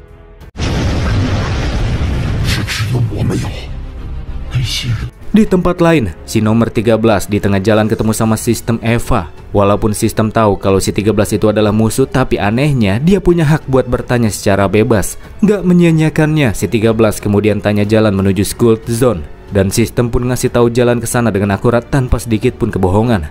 Di tempat lain, si nomor 13 di tengah jalan ketemu sama sistem Eva. Walaupun sistem tahu kalau si 13 itu adalah musuh, tapi anehnya dia punya hak buat bertanya secara bebas. Gak menyia-nyiakannya, si 13 kemudian tanya jalan menuju School Zone. Dan sistem pun ngasih tahu jalan ke sana dengan akurat tanpa sedikit pun kebohongan.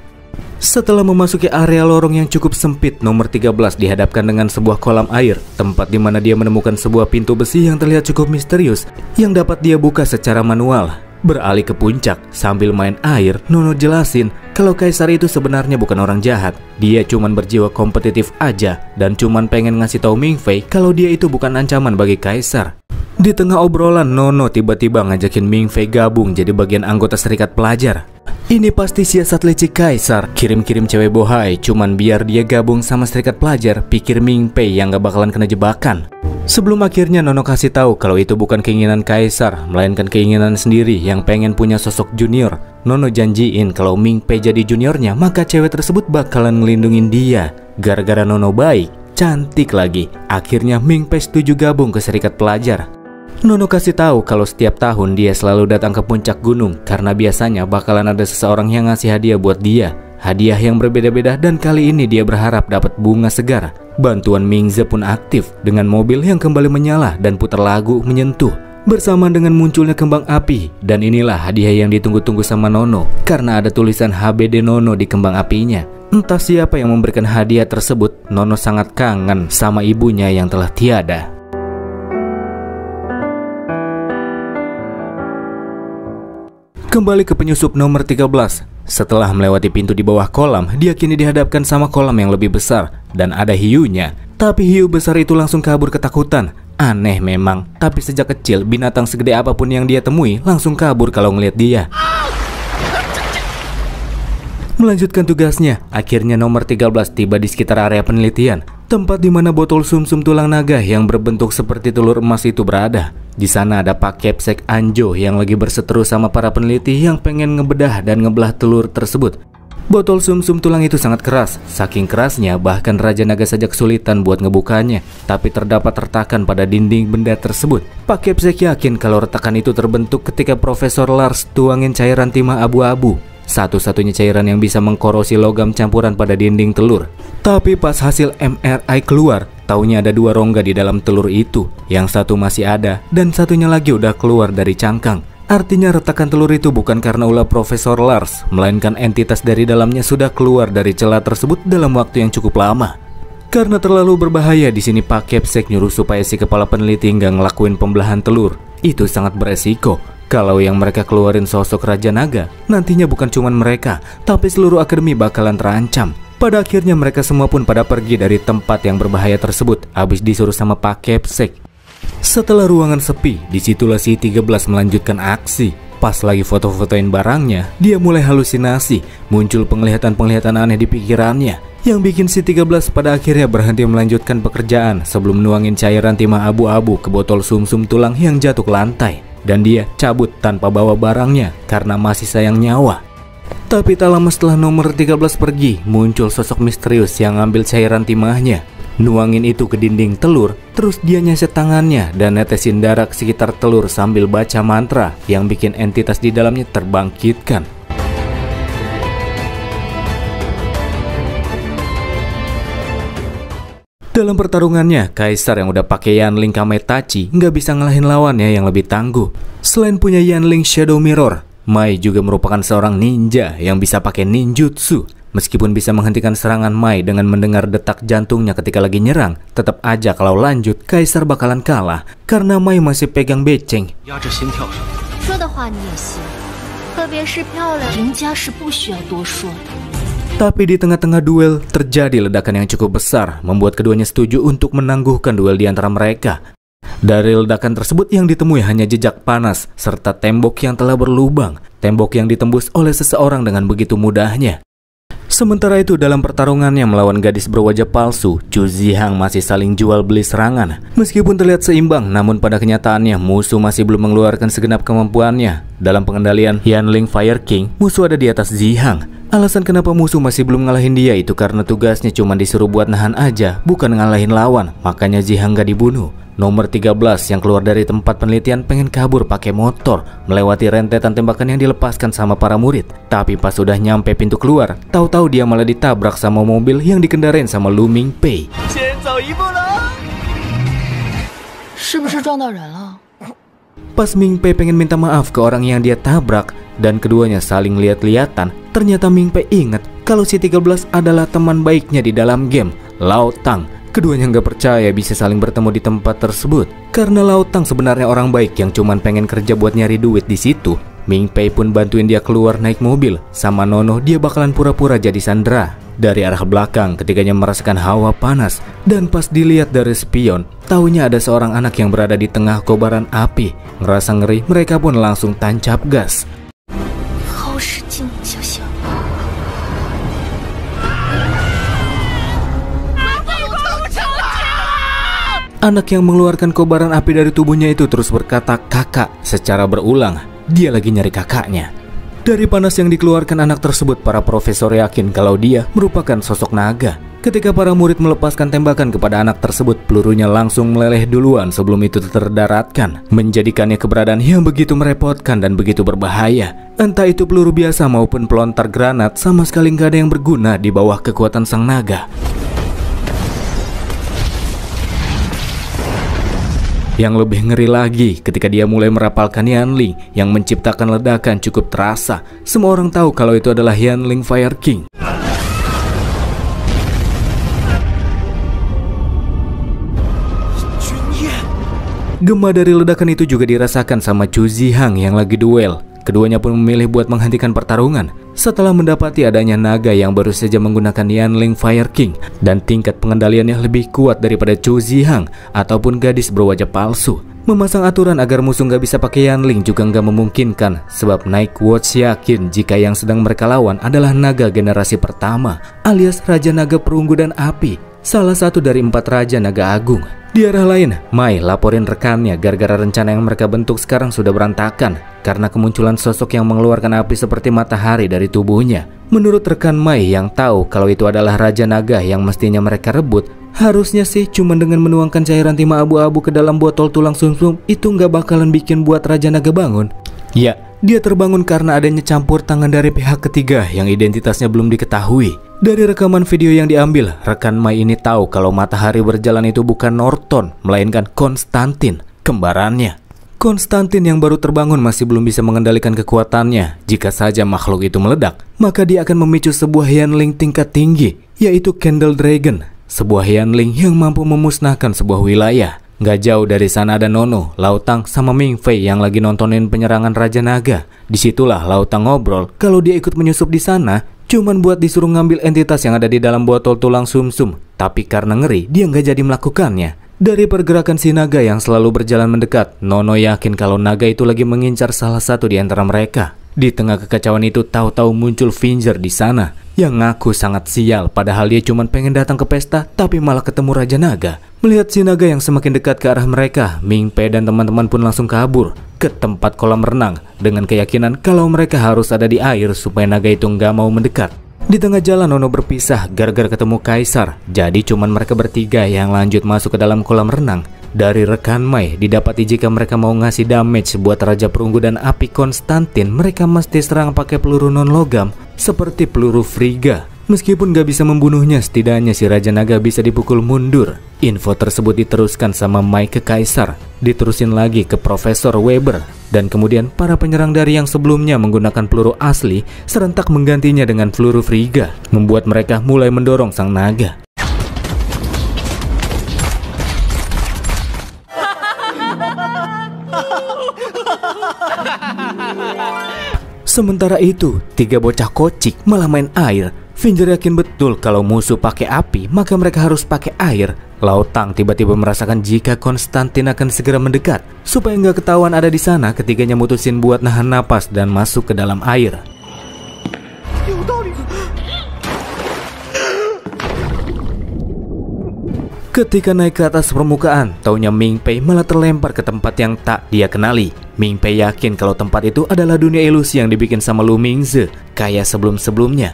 Setelah memasuki area lorong yang cukup sempit, nomor 13 dihadapkan dengan sebuah kolam air, tempat di mana dia menemukan sebuah pintu besi yang terlihat cukup misterius yang dapat dia buka secara manual. Beralih ke puncak, sambil main air, Nono jelasin kalau Kaisar itu sebenarnya bukan orang jahat. Dia cuman berjiwa kompetitif aja dan cuman pengen ngasih tahu Ming Fei kalau dia itu bukan ancaman bagi Kaisar. Di tengah obrolan, Nono tiba-tiba ngajakin Ming Fei gabung jadi bagian anggota serikat pelajar. Ini pasti siasat licik Kaisar, kirim-kirim cewek bohai cuman biar dia gabung sama serikat pelajar, pikir Ming Fei yang gak bakalan kena jebakan. Sebelum akhirnya Nono kasih tahu kalau itu bukan keinginan Kaisar, melainkan keinginan sendiri yang pengen punya sosok junior. Nono janjiin kalau Ming Fei jadi juniornya, maka cewek tersebut bakalan ngelindungin dia. Gara-gara Nono baik, cantik lagi, akhirnya Ming Fei setuju gabung ke serikat pelajar. Nono kasih tahu kalau setiap tahun dia selalu datang ke puncak gunung karena biasanya bakalan ada seseorang yang ngasih hadiah buat dia. Hadiah yang berbeda-beda dan kali ini dia berharap dapat bunga segar. Bantuan Mingze pun aktif dengan mobil yang kembali menyala dan putar lagu Menyentuh. Bersama dengan munculnya kembang api. Dan inilah hadiah yang ditunggu-tunggu sama Nono karena ada tulisan HBD Nono di kembang apinya. Entah siapa yang memberikan hadiah tersebut, Nono sangat kangen sama ibunya yang telah tiada. Kembali ke penyusup nomor 13. Setelah melewati pintu di bawah kolam, dia kini dihadapkan sama kolam yang lebih besar dan ada hiunya. Tapi hiu besar itu langsung kabur ketakutan. Aneh memang, tapi sejak kecil binatang segede apapun yang dia temui langsung kabur kalau ngeliat dia. Melanjutkan tugasnya, akhirnya nomor 13 tiba di sekitar area penelitian, tempat di mana botol sumsum tulang naga yang berbentuk seperti telur emas itu berada. Di sana ada Pak Kepsek Anjo yang lagi berseteru sama para peneliti yang pengen ngebedah dan ngebelah telur tersebut. Botol sumsum tulang itu sangat keras, saking kerasnya bahkan Raja Naga saja kesulitan buat ngebukanya. Tapi terdapat retakan pada dinding benda tersebut. Pak Kepsek yakin kalau retakan itu terbentuk ketika Profesor Lars tuangin cairan timah abu-abu, satu-satunya cairan yang bisa mengkorosi logam campuran pada dinding telur. Tapi pas hasil MRI keluar, taunya ada dua rongga di dalam telur itu. Yang satu masih ada dan satunya lagi udah keluar dari cangkang. Artinya retakan telur itu bukan karena ulah Profesor Lars, melainkan entitas dari dalamnya sudah keluar dari celah tersebut dalam waktu yang cukup lama. Karena terlalu berbahaya, di sini Pak Kepsek nyuruh supaya si kepala peneliti nggak ngelakuin pembelahan telur. Itu sangat beresiko. Kalau yang mereka keluarin sosok Raja Naga, nantinya bukan cuma mereka, tapi seluruh akademi bakalan terancam. Pada akhirnya mereka semua pun pada pergi dari tempat yang berbahaya tersebut, habis disuruh sama Pak Kepsek. Setelah ruangan sepi, disitulah si 13 melanjutkan aksi. Pas lagi foto-fotoin barangnya, dia mulai halusinasi. Muncul penglihatan-penglihatan aneh di pikirannya, yang bikin si 13 pada akhirnya berhenti melanjutkan pekerjaan sebelum nuangin cairan timah abu-abu ke botol sumsum tulang yang jatuh ke lantai. Dan dia cabut tanpa bawa barangnya karena masih sayang nyawa. Tapi tak lama setelah nomor 13 pergi, muncul sosok misterius yang ngambil cairan timahnya. nuangin itu ke dinding telur, terus dia nyeset tangannya dan netesin darah ke sekitar telur sambil baca mantra yang bikin entitas di dalamnya terbangkitkan. Dalam pertarungannya, Kaisar yang udah pakai Yanling Kametachi nggak bisa ngalahin lawannya yang lebih tangguh. Selain punya Yanling Shadow Mirror, Mai juga merupakan seorang ninja yang bisa pakai ninjutsu. Meskipun bisa menghentikan serangan Mai dengan mendengar detak jantungnya ketika lagi nyerang, tetap aja kalau lanjut, Kaisar bakalan kalah karena Mai masih pegang beceng. Tapi di tengah-tengah duel, terjadi ledakan yang cukup besar, membuat keduanya setuju untuk menangguhkan duel di antara mereka. Dari ledakan tersebut yang ditemui hanya jejak panas, serta tembok yang telah berlubang, tembok yang ditembus oleh seseorang dengan begitu mudahnya. Sementara itu dalam pertarungannya melawan gadis berwajah palsu, Chu Zihang masih saling jual beli serangan. Meskipun terlihat seimbang, namun pada kenyataannya musuh masih belum mengeluarkan segenap kemampuannya. Dalam pengendalian Yanling Fire King, musuh ada di atas Zihang. Alasan kenapa musuh masih belum ngalahin dia itu karena tugasnya cuma disuruh buat nahan aja, bukan ngalahin lawan, makanya Zihang gak dibunuh. Nomor 13 yang keluar dari tempat penelitian pengen kabur pakai motor, melewati rentetan tembakan yang dilepaskan sama para murid. Tapi pas sudah nyampe pintu keluar, tahu-tahu dia malah ditabrak sama mobil yang dikendarain sama Lu Mingpei. Pas Mingpei pengen minta maaf ke orang yang dia tabrak dan keduanya saling lihat-lihatan, ternyata Mingpei ingat kalau si 13 adalah teman baiknya di dalam game, Lao Tang. Keduanya nggak percaya bisa saling bertemu di tempat tersebut karena Lao Tang sebenarnya orang baik yang cuman pengen kerja buat nyari duit di situ. Mingpei pun bantuin dia keluar naik mobil. Sama Nono dia bakalan pura-pura jadi sandera. Dari arah belakang ketiganya merasakan hawa panas dan pas dilihat dari spion, taunya ada seorang anak yang berada di tengah kobaran api. Ngerasa ngeri, mereka pun langsung tancap gas. Anak yang mengeluarkan kobaran api dari tubuhnya itu terus berkata kakak secara berulang. Dia lagi nyari kakaknya. Dari panas yang dikeluarkan anak tersebut, para profesor yakin kalau dia merupakan sosok naga. Ketika para murid melepaskan tembakan kepada anak tersebut, pelurunya langsung meleleh duluan sebelum itu terdaratkan, menjadikannya keberadaan yang begitu merepotkan dan begitu berbahaya. Entah itu peluru biasa maupun pelontar granat, sama sekali nggak ada yang berguna di bawah kekuatan sang naga. Yang lebih ngeri lagi ketika dia mulai merapalkan Yanling yang menciptakan ledakan cukup terasa. Semua orang tahu kalau itu adalah Yanling Fire King. Gema dari ledakan itu juga dirasakan sama Chu Zihang yang lagi duel. Keduanya pun memilih buat menghentikan pertarungan setelah mendapati adanya naga yang baru saja menggunakan Yanling Fire King dan tingkat pengendaliannya lebih kuat daripada Chu Zihang ataupun gadis berwajah palsu. Memasang aturan agar musuh nggak bisa pakai Yanling juga nggak memungkinkan sebab Nightwatch yakin jika yang sedang mereka lawan adalah naga generasi pertama alias Raja Naga Perunggu dan Api, salah satu dari 4 Raja Naga Agung. Di arah lain, Mai laporin rekannya gara-gara rencana yang mereka bentuk sekarang sudah berantakan karena kemunculan sosok yang mengeluarkan api seperti matahari dari tubuhnya. Menurut rekan Mai yang tahu kalau itu adalah Raja Naga yang mestinya mereka rebut, harusnya sih cuma dengan menuangkan cairan timah abu-abu ke dalam botol tulang sumsum itu nggak bakalan bikin buat Raja Naga bangun. Ya, dia terbangun karena adanya campur tangan dari pihak ketiga yang identitasnya belum diketahui. Dari rekaman video yang diambil, rekan Mai ini tahu kalau matahari berjalan itu bukan Norton, melainkan Konstantin, kembarannya. Konstantin yang baru terbangun masih belum bisa mengendalikan kekuatannya. Jika saja makhluk itu meledak, maka dia akan memicu sebuah Yanling tingkat tinggi, yaitu Candle Dragon, sebuah Yanling yang mampu memusnahkan sebuah wilayah. Gak jauh dari sana ada Nono, Lao Tang, sama Mingfei yang lagi nontonin penyerangan Raja Naga. Disitulah Lao Tang ngobrol kalau dia ikut menyusup di sana cuman buat disuruh ngambil entitas yang ada di dalam botol tulang sumsum. Tapi karena ngeri, dia nggak jadi melakukannya. Dari pergerakan si naga yang selalu berjalan mendekat, Nono yakin kalau naga itu lagi mengincar salah satu di antara mereka. Di tengah kekacauan itu, tahu-tahu muncul Finger di sana yang ngaku sangat sial, padahal dia cuma pengen datang ke pesta, tapi malah ketemu Raja Naga. Melihat si naga yang semakin dekat ke arah mereka, Mingpei dan teman-teman pun langsung kabur ke tempat kolam renang dengan keyakinan kalau mereka harus ada di air supaya naga itu nggak mau mendekat. Di tengah jalan Ono berpisah gara-gara ketemu Kaisar. Jadi cuman mereka bertiga yang lanjut masuk ke dalam kolam renang. Dari rekan Mai didapati jika mereka mau ngasih damage buat Raja Perunggu dan Api Konstantin, mereka mesti serang pakai peluru non logam seperti peluru Frigga. Meskipun gak bisa membunuhnya, setidaknya si Raja Naga bisa dipukul mundur. Info tersebut diteruskan sama Mai ke Kaisar, diterusin lagi ke Profesor Weber, dan kemudian para penyerang dari yang sebelumnya menggunakan peluru asli serentak menggantinya dengan peluru Frigga, membuat mereka mulai mendorong sang naga. Sementara itu, tiga bocah kocik malah main air. Finger yakin betul kalau musuh pakai api, maka mereka harus pakai air. Lautang tiba-tiba merasakan jika Konstantin akan segera mendekat. Supaya nggak ketahuan ada di sana, ketiganya mutusin buat nahan napas dan masuk ke dalam air. Ketika naik ke atas permukaan, taunya Ming Pei malah terlempar ke tempat yang tak dia kenali. Ming Pei yakin kalau tempat itu adalah dunia ilusi yang dibikin sama Lu Mingze, kayak sebelum-sebelumnya.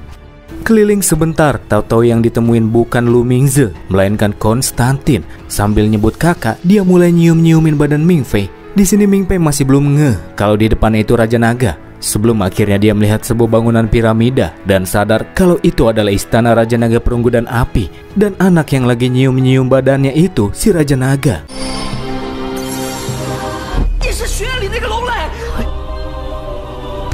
Keliling sebentar, tahu-tahu yang ditemuin bukan Lu Mingze, melainkan Konstantin. Sambil nyebut kakak, dia mulai nyium-nyiumin badan Ming Pei. Di sini Ming Pei masih belum ngeh kalau di depannya itu Raja Naga. Sebelum akhirnya dia melihat sebuah bangunan piramida dan sadar kalau itu adalah istana Raja Naga Perunggu dan Api. Dan anak yang lagi nyium-nyium badannya itu si Raja Naga.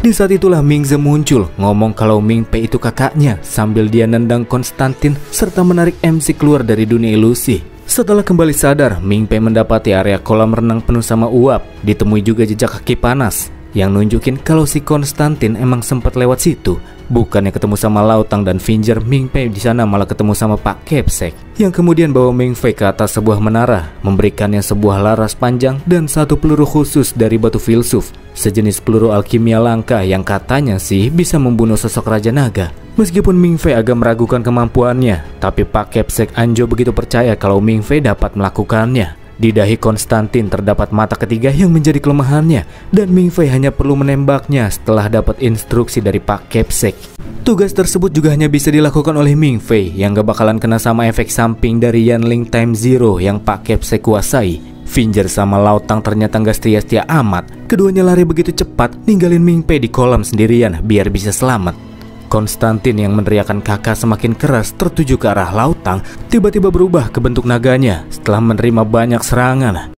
Di saat itulah Mingze muncul, ngomong kalau Ming Pei itu kakaknya, sambil dia nendang Konstantin serta menarik MC keluar dari dunia ilusi. Setelah kembali sadar, Ming Pei mendapati area kolam renang penuh sama uap. Ditemui juga jejak kaki panas yang nunjukin kalau si Konstantin emang sempat lewat situ. Bukannya ketemu sama Lautang dan Finger, Ming Pei di sana malah ketemu sama Pak Kepsek yang kemudian bawa Ming Pei ke atas sebuah menara, memberikannya sebuah laras panjang dan satu peluru khusus dari batu filsuf, sejenis peluru alkimia langka yang katanya sih bisa membunuh sosok Raja Naga. Meskipun Ming Pei agak meragukan kemampuannya, tapi Pak Kepsek Anjo begitu percaya kalau Ming Pei dapat melakukannya. Di dahi Konstantin terdapat mata ketiga yang menjadi kelemahannya, dan Ming Pei hanya perlu menembaknya setelah dapat instruksi dari Pak Kepsek. Tugas tersebut juga hanya bisa dilakukan oleh Ming Pei yang gak bakalan kena sama efek samping dari Yanling Time Zero yang Pak Kepsek kuasai. Finger sama Lautang ternyata gak setia-setia amat. Keduanya lari begitu cepat, ninggalin Ming Pei di kolam sendirian biar bisa selamat. Konstantin yang meneriakkan kakak semakin keras tertuju ke arah Lautang, tiba-tiba berubah ke bentuk naganya setelah menerima banyak serangan.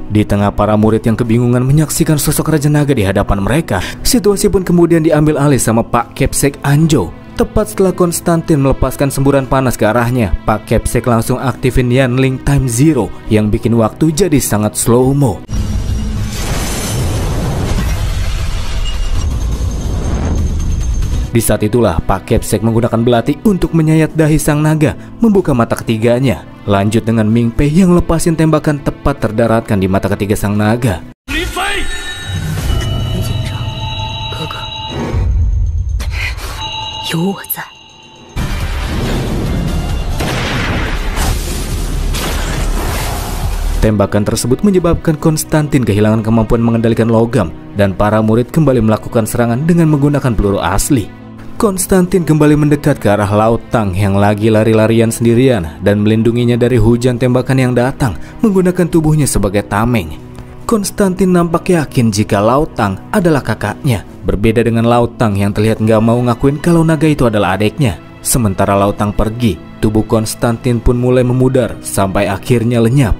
Di tengah para murid yang kebingungan menyaksikan sosok Raja Naga di hadapan mereka, situasi pun kemudian diambil alih sama Pak Kepsek Anjo. Tepat setelah Konstantin melepaskan semburan panas ke arahnya, Pak Kepsek langsung aktifin Yanling Time Zero yang bikin waktu jadi sangat slow-mo. Di saat itulah Pak Kepsek menggunakan belati untuk menyayat dahi sang naga, membuka mata ketiganya. Lanjut dengan Ming Pei yang lepasin tembakan tepat terdaratkan di mata ketiga sang naga. Tembakan tersebut menyebabkan Konstantin kehilangan kemampuan mengendalikan logam dan para murid kembali melakukan serangan dengan menggunakan peluru asli. Konstantin kembali mendekat ke arah Lautang yang lagi lari-larian sendirian dan melindunginya dari hujan tembakan yang datang menggunakan tubuhnya sebagai tameng. Konstantin nampak yakin jika Lautang adalah kakaknya. Berbeda dengan Lautang yang terlihat nggak mau ngakuin kalau naga itu adalah adiknya. Sementara Lautang pergi, tubuh Konstantin pun mulai memudar sampai akhirnya lenyap.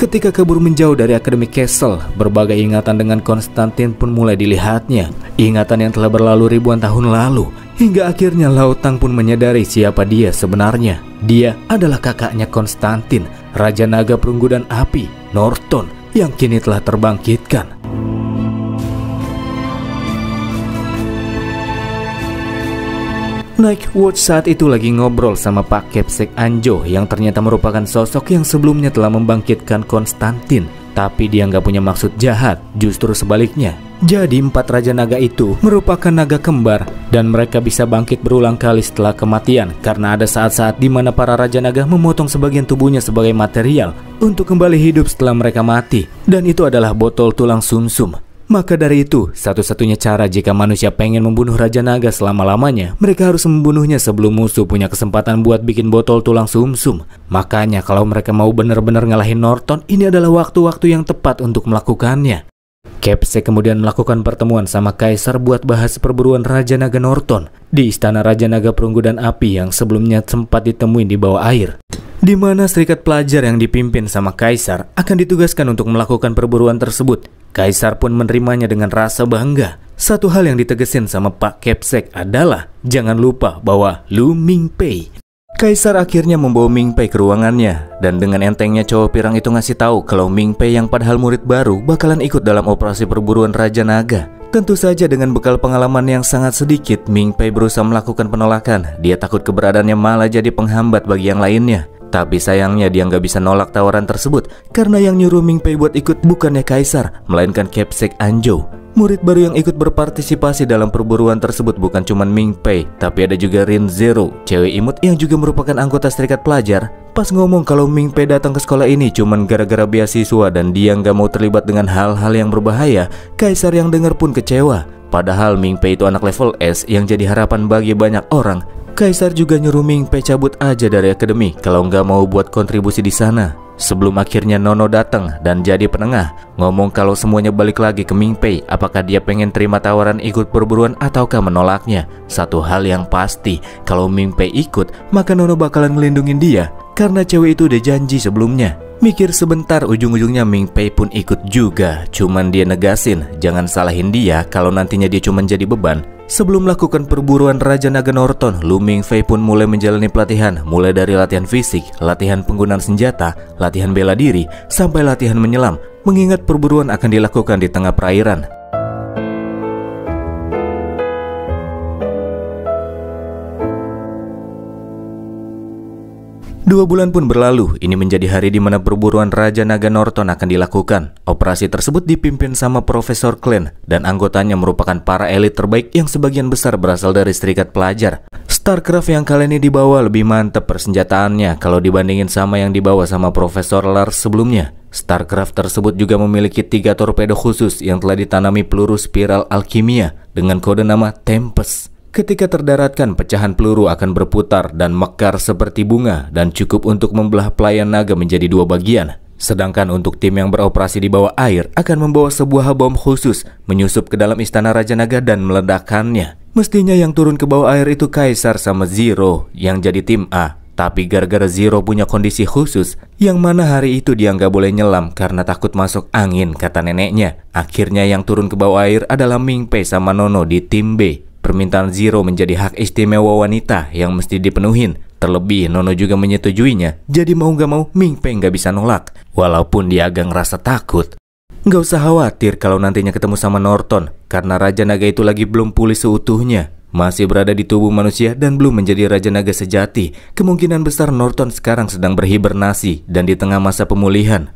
Ketika kabur menjauh dari Akademi Castle, berbagai ingatan dengan Konstantin pun mulai dilihatnya. Ingatan yang telah berlalu ribuan tahun lalu. Hingga akhirnya Lautang pun menyadari siapa dia sebenarnya. Dia adalah kakaknya Konstantin, Raja Naga Perunggu dan Api, Norton, yang kini telah terbangkitkan. Nightwatch saat itu lagi ngobrol sama Pak Kepsek Anjo yang ternyata merupakan sosok yang sebelumnya telah membangkitkan Konstantin. Tapi dia nggak punya maksud jahat, justru sebaliknya. Jadi 4 Raja Naga itu merupakan naga kembar dan mereka bisa bangkit berulang kali setelah kematian karena ada saat-saat di mana para Raja Naga memotong sebagian tubuhnya sebagai material untuk kembali hidup setelah mereka mati, dan itu adalah botol tulang sumsum. Maka dari itu, satu-satunya cara jika manusia pengen membunuh Raja Naga selama-lamanya, mereka harus membunuhnya sebelum musuh punya kesempatan buat bikin botol tulang sumsum. Makanya kalau mereka mau benar-benar ngalahin Norton, ini adalah waktu-waktu yang tepat untuk melakukannya. Capsek kemudian melakukan pertemuan sama Kaisar buat bahas perburuan Raja Naga Norton di Istana Raja Naga Perunggu dan Api yang sebelumnya sempat ditemuin di bawah air, di mana serikat pelajar yang dipimpin sama Kaisar akan ditugaskan untuk melakukan perburuan tersebut. Kaisar pun menerimanya dengan rasa bangga. Satu hal yang ditegesin sama Pak Capsek adalah jangan lupa bahwa lu Ming Pei. Kaisar akhirnya membawa Ming Pei ke ruangannya, dan dengan entengnya cowok pirang itu ngasih tahu kalau Ming Pei yang padahal murid baru bakalan ikut dalam operasi perburuan Raja Naga. Tentu saja dengan bekal pengalaman yang sangat sedikit, Ming Pei berusaha melakukan penolakan. Dia takut keberadaannya malah jadi penghambat bagi yang lainnya. Tapi sayangnya dia nggak bisa nolak tawaran tersebut karena yang nyuruh Ming Pei buat ikut bukannya Kaisar, melainkan Capsek Anzhou. Murid baru yang ikut berpartisipasi dalam perburuan tersebut bukan cuma Ming Pei, tapi ada juga Rin Zero, cewek imut yang juga merupakan anggota serikat pelajar. Pas ngomong kalau Ming Pei datang ke sekolah ini cuman gara-gara beasiswa dan dia nggak mau terlibat dengan hal-hal yang berbahaya, Kaisar yang dengar pun kecewa. Padahal Ming Pei itu anak level S yang jadi harapan bagi banyak orang. Kaisar juga nyuruh Ming Pei cabut aja dari akademi kalau nggak mau buat kontribusi di sana. Sebelum akhirnya Nono datang dan jadi penengah, ngomong kalau semuanya balik lagi ke Ming Pei, apakah dia pengen terima tawaran ikut perburuan ataukah menolaknya. Satu hal yang pasti, kalau Ming Pei ikut, maka Nono bakalan ngelindungin dia karena cewek itu udah janji sebelumnya. Mikir sebentar, ujung-ujungnya Ming Pei pun ikut juga. Cuman dia negasin, jangan salahin dia kalau nantinya dia cuman jadi beban. Sebelum melakukan perburuan Raja Naga Norton, Lu Ming Pei pun mulai menjalani pelatihan, mulai dari latihan fisik, latihan penggunaan senjata, latihan bela diri, sampai latihan menyelam, mengingat perburuan akan dilakukan di tengah perairan. 2 bulan pun berlalu, ini menjadi hari di mana perburuan Raja Naga Norton akan dilakukan. Operasi tersebut dipimpin sama Profesor Klein, dan anggotanya merupakan para elit terbaik yang sebagian besar berasal dari serikat pelajar. Starcraft yang kali ini dibawa lebih mantap persenjataannya kalau dibandingin sama yang dibawa sama Profesor Lars sebelumnya. Starcraft tersebut juga memiliki 3 torpedo khusus yang telah ditanami peluru spiral alkimia dengan kode nama Tempest. Ketika terdaratkan, pecahan peluru akan berputar dan mekar seperti bunga dan cukup untuk membelah pelayan naga menjadi 2 bagian. Sedangkan untuk tim yang beroperasi di bawah air akan membawa sebuah bom khusus menyusup ke dalam istana Raja Naga dan meledakkannya. Mestinya yang turun ke bawah air itu Kaisar sama Zero yang jadi tim A. Tapi gara-gara Zero punya kondisi khusus, yang mana hari itu dia nggak boleh nyelam karena takut masuk angin, kata neneknya. Akhirnya yang turun ke bawah air adalah Ming Pei sama Nono di tim B. Permintaan Zero menjadi hak istimewa wanita yang mesti dipenuhin. Terlebih Nono juga menyetujuinya. Jadi mau gak mau Ming Pei gak bisa nolak. Walaupun dia agak ngerasa takut. Gak usah khawatir kalau nantinya ketemu sama Norton, karena Raja Naga itu lagi belum pulih seutuhnya. Masih berada di tubuh manusia dan belum menjadi Raja Naga sejati. Kemungkinan besar Norton sekarang sedang berhibernasi dan di tengah masa pemulihan.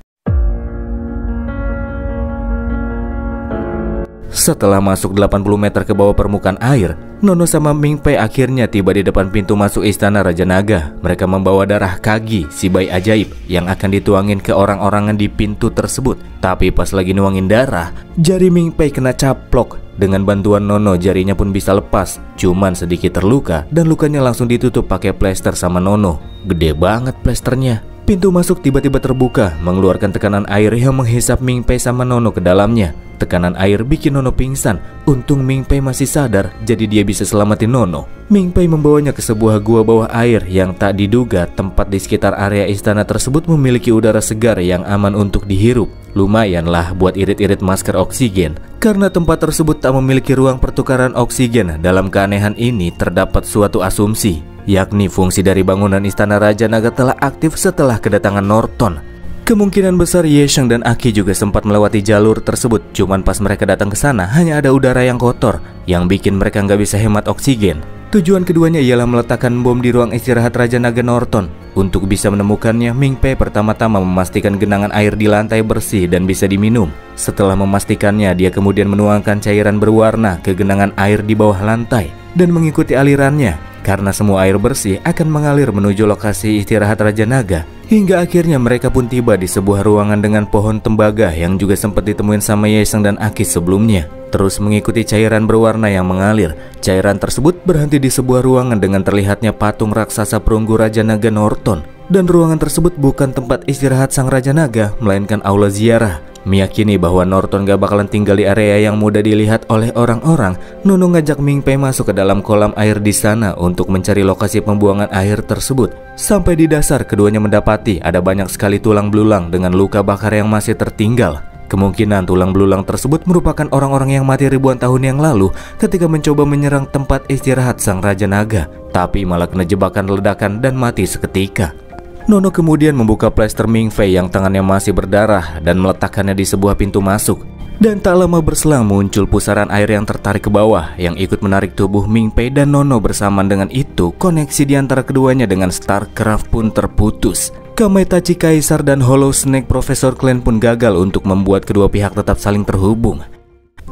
Setelah masuk 80 meter ke bawah permukaan air, Nono sama Ming Pei akhirnya tiba di depan pintu masuk istana Raja Naga. Mereka membawa darah Kagi, si bayi ajaib yang akan dituangin ke orang-orangan di pintu tersebut. Tapi pas lagi nuangin darah, jari Ming Pei kena caplok. Dengan bantuan Nono, jarinya pun bisa lepas. Cuman sedikit terluka dan lukanya langsung ditutup pakai plester sama Nono. Gede banget plesternya. Pintu masuk tiba-tiba terbuka, mengeluarkan tekanan air yang menghisap Ming Pei sama Nono ke dalamnya. Tekanan air bikin Nono pingsan. Untung Ming Pei masih sadar, jadi dia bisa selamatin Nono. Ming Pei membawanya ke sebuah gua bawah air yang tak diduga tempat di sekitar area istana tersebut memiliki udara segar yang aman untuk dihirup. Lumayanlah buat irit-irit masker oksigen. Karena tempat tersebut tak memiliki ruang pertukaran oksigen, dalam keanehan ini terdapat suatu asumsi, yakni fungsi dari bangunan istana Raja Naga telah aktif setelah kedatangan Norton. Kemungkinan besar Ye Sheng dan Aki juga sempat melewati jalur tersebut. Cuman pas mereka datang ke sana hanya ada udara yang kotor yang bikin mereka nggak bisa hemat oksigen. Tujuan keduanya ialah meletakkan bom di ruang istirahat Raja Naga Norton. Untuk bisa menemukannya, Ming Pei pertama-tama memastikan genangan air di lantai bersih dan bisa diminum. Setelah memastikannya, dia kemudian menuangkan cairan berwarna ke genangan air di bawah lantai dan mengikuti alirannya. Karena semua air bersih akan mengalir menuju lokasi istirahat Raja Naga. Hingga akhirnya mereka pun tiba di sebuah ruangan dengan pohon tembaga yang juga sempat ditemuin sama Yeseng dan Aki sebelumnya. Terus mengikuti cairan berwarna yang mengalir. Cairan tersebut berhenti di sebuah ruangan dengan terlihatnya patung raksasa perunggu Raja Naga Norton. Dan ruangan tersebut bukan tempat istirahat sang Raja Naga, melainkan aula ziarah. Meyakini bahwa Norton gak bakalan tinggal di area yang mudah dilihat oleh orang-orang, Nono ngajak Ming Pei masuk ke dalam kolam air di sana untuk mencari lokasi pembuangan air tersebut. Sampai di dasar, keduanya mendapati ada banyak sekali tulang belulang dengan luka bakar yang masih tertinggal. Kemungkinan tulang belulang tersebut merupakan orang-orang yang mati ribuan tahun yang lalu ketika mencoba menyerang tempat istirahat sang Raja Naga, tapi malah kena jebakan ledakan dan mati seketika. Nono kemudian membuka plester Ming Pei yang tangannya masih berdarah dan meletakkannya di sebuah pintu masuk. Dan tak lama berselang muncul pusaran air yang tertarik ke bawah yang ikut menarik tubuh Ming Pei dan Nono. Bersamaan dengan itu, koneksi di antara keduanya dengan StarCraft pun terputus. Kamaitachi Kaisar dan Hollow Snake Profesor Clan pun gagal untuk membuat kedua pihak tetap saling terhubung.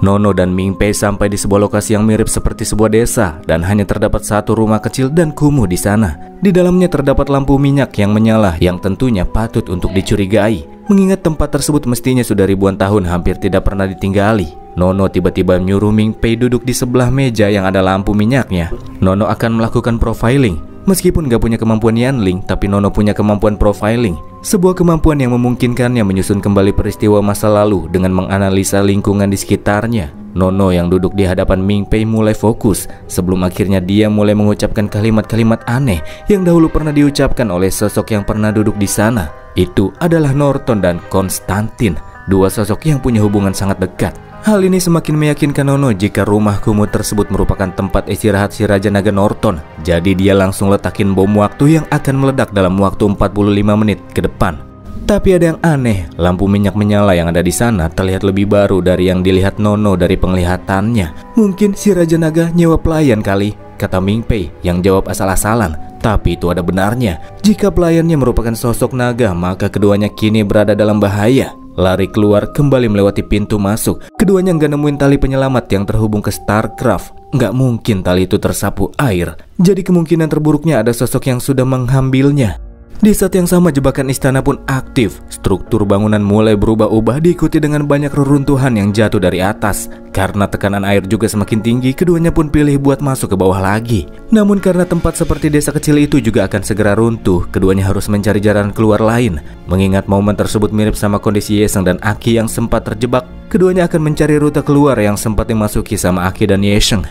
Nono dan Ming Pei sampai di sebuah lokasi yang mirip seperti sebuah desa dan hanya terdapat satu rumah kecil dan kumuh di sana. Di dalamnya terdapat lampu minyak yang menyala yang tentunya patut untuk dicurigai, mengingat tempat tersebut mestinya sudah ribuan tahun hampir tidak pernah ditinggali. Nono tiba-tiba menyuruh Ming Pei duduk di sebelah meja yang ada lampu minyaknya. Nono akan melakukan profiling. Meskipun gak punya kemampuan Yanling, tapi Nono punya kemampuan profiling. Sebuah kemampuan yang memungkinkannya menyusun kembali peristiwa masa lalu dengan menganalisa lingkungan di sekitarnya. Nono yang duduk di hadapan Ming Pei mulai fokus sebelum akhirnya dia mulai mengucapkan kalimat-kalimat aneh yang dahulu pernah diucapkan oleh sosok yang pernah duduk di sana. Itu adalah Norton dan Konstantin, dua sosok yang punya hubungan sangat dekat. Hal ini semakin meyakinkan Nono jika rumah kumuh tersebut merupakan tempat istirahat si Raja Naga Norton. Jadi dia langsung letakin bom waktu yang akan meledak dalam waktu 45 menit ke depan. Tapi ada yang aneh, lampu minyak menyala yang ada di sana terlihat lebih baru dari yang dilihat Nono dari penglihatannya. Mungkin si Raja Naga nyewa pelayan kali, kata Ming Pei yang jawab asal-asalan. Tapi itu ada benarnya. Jika pelayannya merupakan sosok naga, maka keduanya kini berada dalam bahaya. Lari keluar kembali melewati pintu masuk. Keduanya nggak nemuin tali penyelamat yang terhubung ke StarCraft. Nggak mungkin tali itu tersapu air. Jadi kemungkinan terburuknya ada sosok yang sudah mengambilnya. Di saat yang sama jebakan istana pun aktif. Struktur bangunan mulai berubah-ubah diikuti dengan banyak reruntuhan yang jatuh dari atas. Karena tekanan air juga semakin tinggi, keduanya pun pilih buat masuk ke bawah lagi. Namun karena tempat seperti desa kecil itu juga akan segera runtuh, keduanya harus mencari jalan keluar lain. Mengingat momen tersebut mirip sama kondisi Yeseng dan Aki yang sempat terjebak, keduanya akan mencari rute keluar yang sempat dimasuki sama Aki dan Yeseng.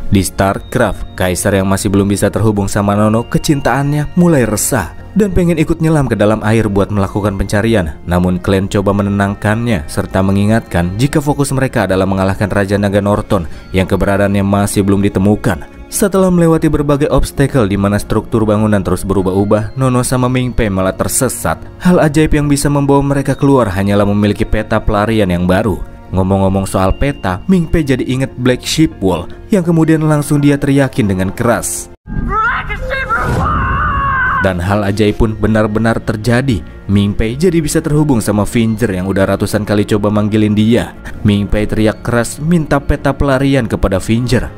Di StarCraft, Kaisar yang masih belum bisa terhubung sama Nono, kecintaannya mulai resah dan pengen ikut nyelam ke dalam air buat melakukan pencarian. Namun Clan coba menenangkannya serta mengingatkan jika fokus mereka adalah mengalahkan Raja Naga Norton yang keberadaannya masih belum ditemukan. Setelah melewati berbagai obstacle di mana struktur bangunan terus berubah-ubah, Nono sama Ming Pei malah tersesat. Hal ajaib yang bisa membawa mereka keluar hanyalah memiliki peta pelarian yang baru. Ngomong-ngomong soal peta, Ming Pei jadi inget Black Sheep Wall yang kemudian langsung dia teriakin dengan keras. Dan hal ajaib pun benar-benar terjadi. Ming Pei jadi bisa terhubung sama Finger yang udah ratusan kali coba manggilin dia. Ming Pei teriak keras minta peta pelarian kepada Finger.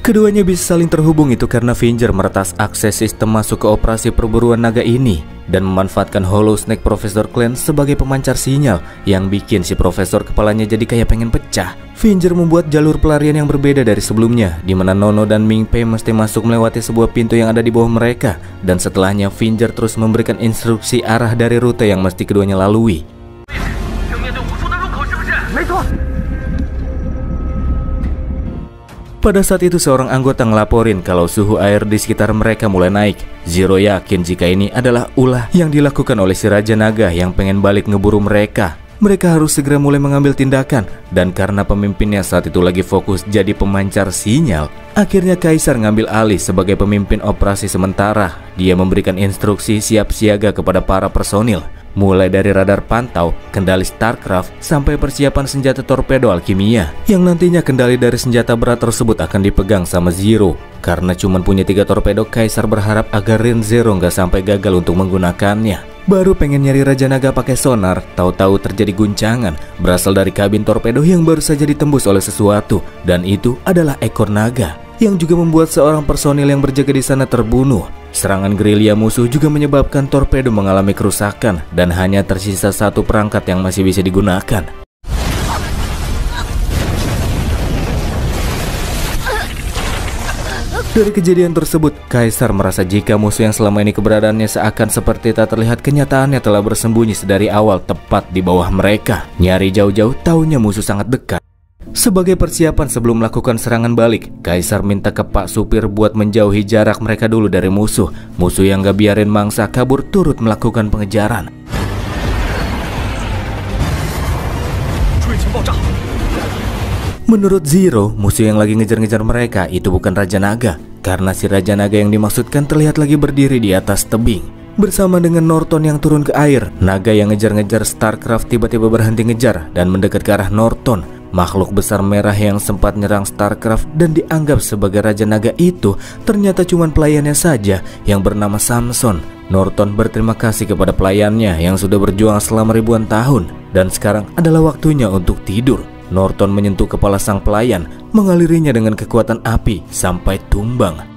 Keduanya bisa saling terhubung itu karena Finger meretas akses sistem masuk ke operasi perburuan naga ini dan memanfaatkan Hollow Snake Profesor Clan sebagai pemancar sinyal yang bikin si profesor kepalanya jadi kayak pengen pecah. Finger membuat jalur pelarian yang berbeda dari sebelumnya, di mana Nono dan Ming Pei mesti masuk melewati sebuah pintu yang ada di bawah mereka, dan setelahnya Finger terus memberikan instruksi arah dari rute yang mesti keduanya lalui. Pada saat itu seorang anggota ngelaporin kalau suhu air di sekitar mereka mulai naik. Zero yakin jika ini adalah ulah yang dilakukan oleh si Raja Naga yang pengen balik ngeburu mereka. Mereka harus segera mulai mengambil tindakan. Dan karena pemimpinnya saat itu lagi fokus jadi pemancar sinyal, akhirnya Kaisar ngambil alih sebagai pemimpin operasi sementara. Dia memberikan instruksi siap siaga kepada para personil. mulai dari radar pantau, kendali StarCraft, sampai persiapan senjata torpedo alkimia, yang nantinya kendali dari senjata berat tersebut akan dipegang sama Zero. Karena cuma punya 3 torpedo, Kaisar berharap agar Rin Zero nggak sampai gagal untuk menggunakannya. Baru pengen nyari Raja Naga pakai sonar, tahu-tahu terjadi guncangan berasal dari kabin torpedo yang baru saja ditembus oleh sesuatu, dan itu adalah ekor naga yang juga membuat seorang personil yang berjaga di sana terbunuh. Serangan gerilya musuh juga menyebabkan torpedo mengalami kerusakan dan hanya tersisa 1 perangkat yang masih bisa digunakan. Dari kejadian tersebut, Kaisar merasa jika musuh yang selama ini keberadaannya seakan seperti tak terlihat, kenyataannya telah bersembunyi sedari awal tepat di bawah mereka. Nyari jauh-jauh, taunya musuh sangat dekat. Sebagai persiapan sebelum melakukan serangan balik, Kaisar minta ke Pak Supir buat menjauhi jarak mereka dulu dari musuh. Musuh yang gak biarin mangsa kabur turut melakukan pengejaran. Menurut Zero, musuh yang lagi ngejar-ngejar mereka itu bukan Raja Naga, karena si Raja Naga yang dimaksudkan terlihat lagi berdiri di atas tebing bersama dengan Norton yang turun ke air. Naga yang ngejar-ngejar StarCraft tiba-tiba berhenti ngejar dan mendekat ke arah Norton. Makhluk besar merah yang sempat nyerang StarCraft dan dianggap sebagai Raja Naga itu ternyata cuma pelayannya saja yang bernama Samson. Norton berterima kasih kepada pelayannya yang sudah berjuang selama ribuan tahun, dan sekarang adalah waktunya untuk tidur. Norton menyentuh kepala sang pelayan, mengalirinya dengan kekuatan api sampai tumbang.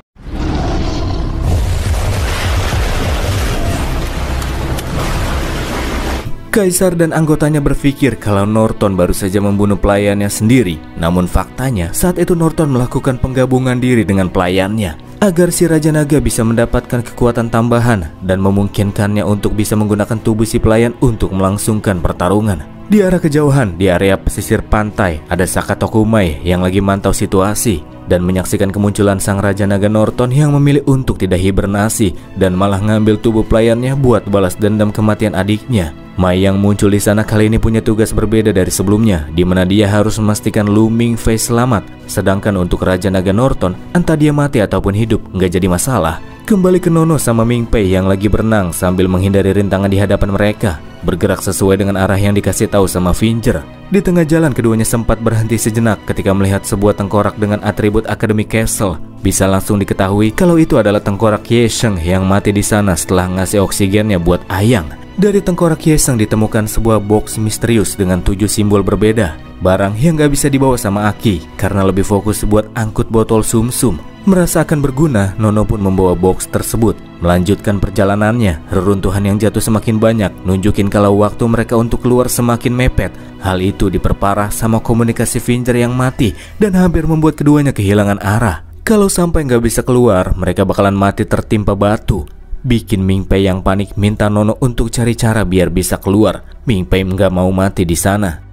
Kaisar dan anggotanya berpikir kalau Norton baru saja membunuh pelayannya sendiri. Namun faktanya saat itu Norton melakukan penggabungan diri dengan pelayannya agar si Raja Naga bisa mendapatkan kekuatan tambahan dan memungkinkannya untuk bisa menggunakan tubuh si pelayan untuk melangsungkan pertarungan. Di arah kejauhan, di area pesisir pantai, ada Saka Tokumai yang lagi mantau situasi dan menyaksikan kemunculan sang Raja Naga Norton yang memilih untuk tidak hibernasi dan malah ngambil tubuh pelayannya buat balas dendam kematian adiknya. Mai yang muncul di sana kali ini punya tugas berbeda dari sebelumnya, di mana dia harus memastikan Lu Mingfei selamat. Sedangkan untuk Raja Naga Norton, entah dia mati ataupun hidup, nggak jadi masalah. Kembali ke Nono sama Mingpei yang lagi berenang sambil menghindari rintangan di hadapan mereka, bergerak sesuai dengan arah yang dikasih tahu sama Vinger. Di tengah jalan keduanya sempat berhenti sejenak ketika melihat sebuah tengkorak dengan atribut Academy Castle. Bisa langsung diketahui kalau itu adalah tengkorak Yesheng yang mati di sana setelah ngasih oksigennya buat Ayang. Dari tengkorak Yesheng ditemukan sebuah box misterius dengan 7 simbol berbeda. Barang yang gak bisa dibawa sama Aki karena lebih fokus buat angkut botol sumsum. Merasa akan berguna, Nono pun membawa box tersebut. Melanjutkan perjalanannya, reruntuhan yang jatuh semakin banyak, nunjukin kalau waktu mereka untuk keluar semakin mepet. Hal itu diperparah sama komunikasi Vinger yang mati dan hampir membuat keduanya kehilangan arah. Kalau sampai nggak bisa keluar, mereka bakalan mati tertimpa batu. Bikin Mingpei yang panik minta Nono untuk cari cara biar bisa keluar. Mingpei nggak mau mati di sana.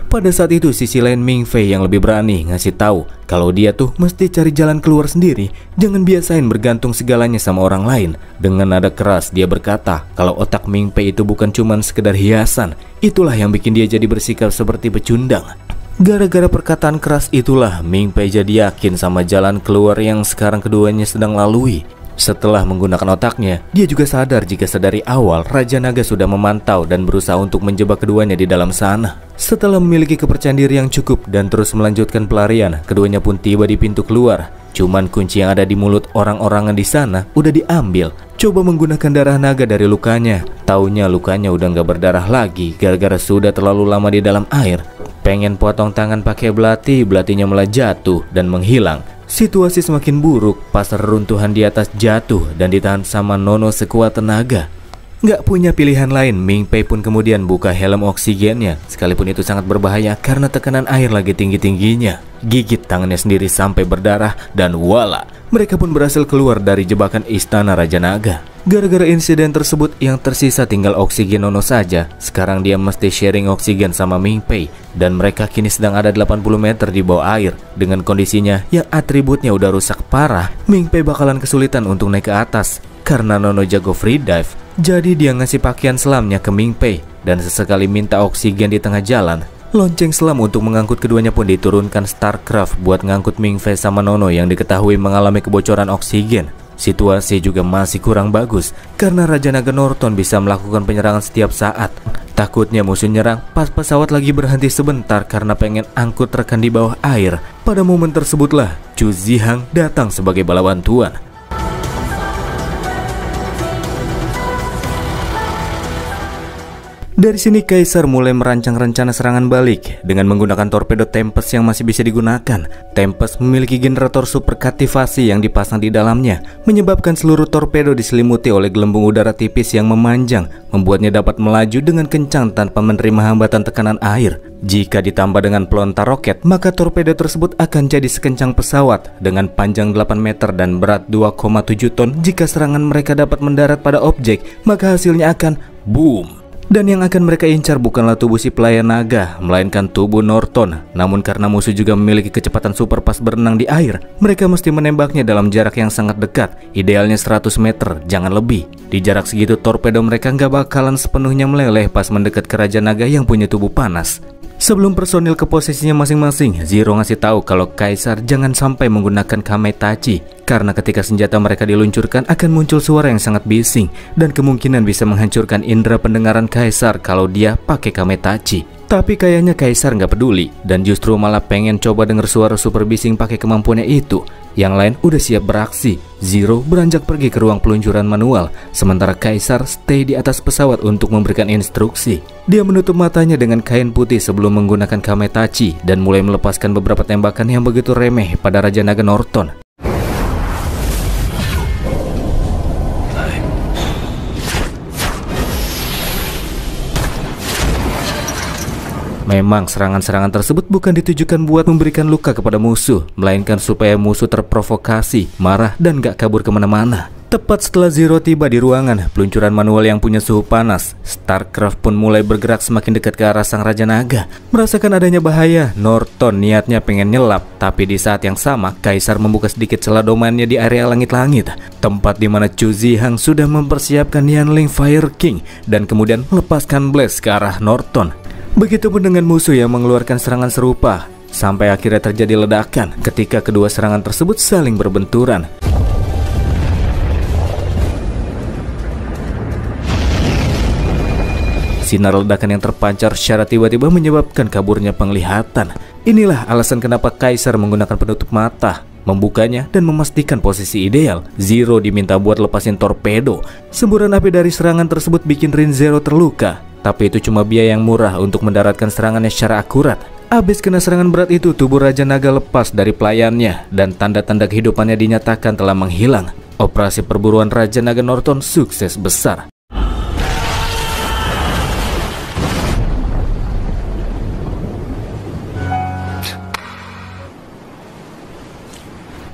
Pada saat itu sisi lain Mingfei yang lebih berani ngasih tahu kalau dia tuh mesti cari jalan keluar sendiri. Jangan biasain bergantung segalanya sama orang lain. Dengan nada keras dia berkata kalau otak Mingpei itu bukan cuman sekedar hiasan. Itulah yang bikin dia jadi bersikap seperti pecundang. Gara-gara perkataan keras itulah Mingpei jadi yakin sama jalan keluar yang sekarang keduanya sedang lalui. Setelah menggunakan otaknya, dia juga sadar jika sedari awal Raja Naga sudah memantau dan berusaha untuk menjebak keduanya di dalam sana. Setelah memiliki kepercayaan diri yang cukup dan terus melanjutkan pelarian, keduanya pun tiba di pintu keluar. Cuman kunci yang ada di mulut orang-orangan di sana udah diambil. Coba menggunakan darah naga dari lukanya. Taunya lukanya udah nggak berdarah lagi gara-gara sudah terlalu lama di dalam air. Pengen potong tangan pakai belati, belatinya malah jatuh dan menghilang. Situasi semakin buruk pas reruntuhan di atas jatuh dan ditahan sama Nono sekuat tenaga. Nggak punya pilihan lain, Mingpei pun kemudian buka helm oksigennya. Sekalipun itu sangat berbahaya karena tekanan air lagi tinggi-tingginya. Gigit tangannya sendiri sampai berdarah dan wala, mereka pun berhasil keluar dari jebakan istana Raja Naga. Gara-gara insiden tersebut yang tersisa tinggal oksigen Nono saja. Sekarang dia mesti sharing oksigen sama Mingpei dan mereka kini sedang ada 80 meter di bawah air. Dengan kondisinya yang atributnya udah rusak parah, Mingpei bakalan kesulitan untuk naik ke atas. Karena Nono jago free dive, jadi dia ngasih pakaian selamnya ke Mingpei dan sesekali minta oksigen di tengah jalan. Lonceng selam untuk mengangkut keduanya pun diturunkan StarCraft buat ngangkut Mingfei sama Nono yang diketahui mengalami kebocoran oksigen. Situasi juga masih kurang bagus karena Raja Naga Norton bisa melakukan penyerangan setiap saat. Takutnya musuh nyerang pas pesawat lagi berhenti sebentar karena pengen angkut rekan di bawah air. Pada momen tersebutlah Chu Zihang datang sebagai bala bantuan. Dari sini Kaisar mulai merancang rencana serangan balik dengan menggunakan torpedo Tempest yang masih bisa digunakan. Tempest memiliki generator superkativasi yang dipasang di dalamnya, menyebabkan seluruh torpedo diselimuti oleh gelembung udara tipis yang memanjang, membuatnya dapat melaju dengan kencang tanpa menerima hambatan tekanan air. Jika ditambah dengan pelontar roket, maka torpedo tersebut akan jadi sekencang pesawat dengan panjang 8 meter dan berat 2,7 ton. Jika serangan mereka dapat mendarat pada objek, maka hasilnya akan boom. Dan yang akan mereka incar bukanlah tubuh si pelayan naga, melainkan tubuh Norton. Namun karena musuh juga memiliki kecepatan super pas berenang di air, mereka mesti menembaknya dalam jarak yang sangat dekat, idealnya 100 meter, jangan lebih. Di jarak segitu torpedo mereka nggak bakalan sepenuhnya meleleh pas mendekat ke Raja Naga yang punya tubuh panas. Sebelum personil ke posisinya masing-masing, Zero ngasih tahu kalau Kaisar jangan sampai menggunakan Kametachi karena ketika senjata mereka diluncurkan akan muncul suara yang sangat bising dan kemungkinan bisa menghancurkan indera pendengaran Kaisar kalau dia pakai Kametachi. Tapi kayaknya Kaisar nggak peduli dan justru malah pengen coba denger suara super bising pakai kemampuannya itu. Yang lain udah siap beraksi. Zero beranjak pergi ke ruang peluncuran manual, sementara Kaisar stay di atas pesawat untuk memberikan instruksi. Dia menutup matanya dengan kain putih sebelum menggunakan Kametachi dan mulai melepaskan beberapa tembakan yang begitu remeh pada Raja Naga Norton. Memang serangan-serangan tersebut bukan ditujukan buat memberikan luka kepada musuh, melainkan supaya musuh terprovokasi, marah, dan gak kabur kemana-mana. Tepat setelah Zero tiba di ruangan peluncuran manual yang punya suhu panas, Starcraft pun mulai bergerak semakin dekat ke arah sang Raja Naga. Merasakan adanya bahaya, Norton niatnya pengen nyelap, tapi di saat yang sama Kaisar membuka sedikit celah domainnya di area langit-langit, tempat di mana Chu Zihang sudah mempersiapkan Yanling Fire King dan kemudian melepaskan blast ke arah Norton. Begitupun dengan musuh yang mengeluarkan serangan serupa, sampai akhirnya terjadi ledakan ketika kedua serangan tersebut saling berbenturan. Sinar ledakan yang terpancar secara tiba-tiba menyebabkan kaburnya penglihatan. Inilah alasan kenapa Kaisar menggunakan penutup mata, membukanya dan memastikan posisi ideal. Zero diminta buat lepasin torpedo. Semburan api dari serangan tersebut bikin Rin Zero terluka, tapi itu cuma biaya yang murah untuk mendaratkan serangannya secara akurat. Abis kena serangan berat itu, tubuh Raja Naga lepas dari pelayannya dan tanda-tanda kehidupannya dinyatakan telah menghilang. Operasi perburuan Raja Naga Norton sukses besar.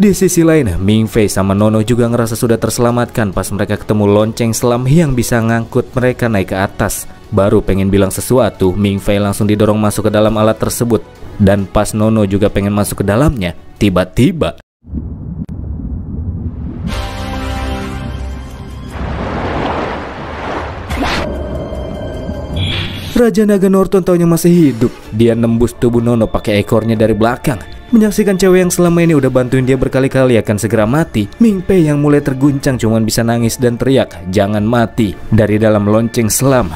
Di sisi lain, Ming Fei sama Nono juga ngerasa sudah terselamatkan pas mereka ketemu lonceng selam yang bisa ngangkut mereka naik ke atas. Baru pengen bilang sesuatu, Ming Fei langsung didorong masuk ke dalam alat tersebut. Dan pas Nono juga pengen masuk ke dalamnya, tiba-tiba Raja Naga Norton taunya masih hidup. Dia nembus tubuh Nono pakai ekornya dari belakang. Menyaksikan cewek yang selama ini udah bantuin dia berkali-kali akan segera mati, Ming Fei yang mulai terguncang cuman bisa nangis dan teriak, "Jangan mati!" dari dalam lonceng selam.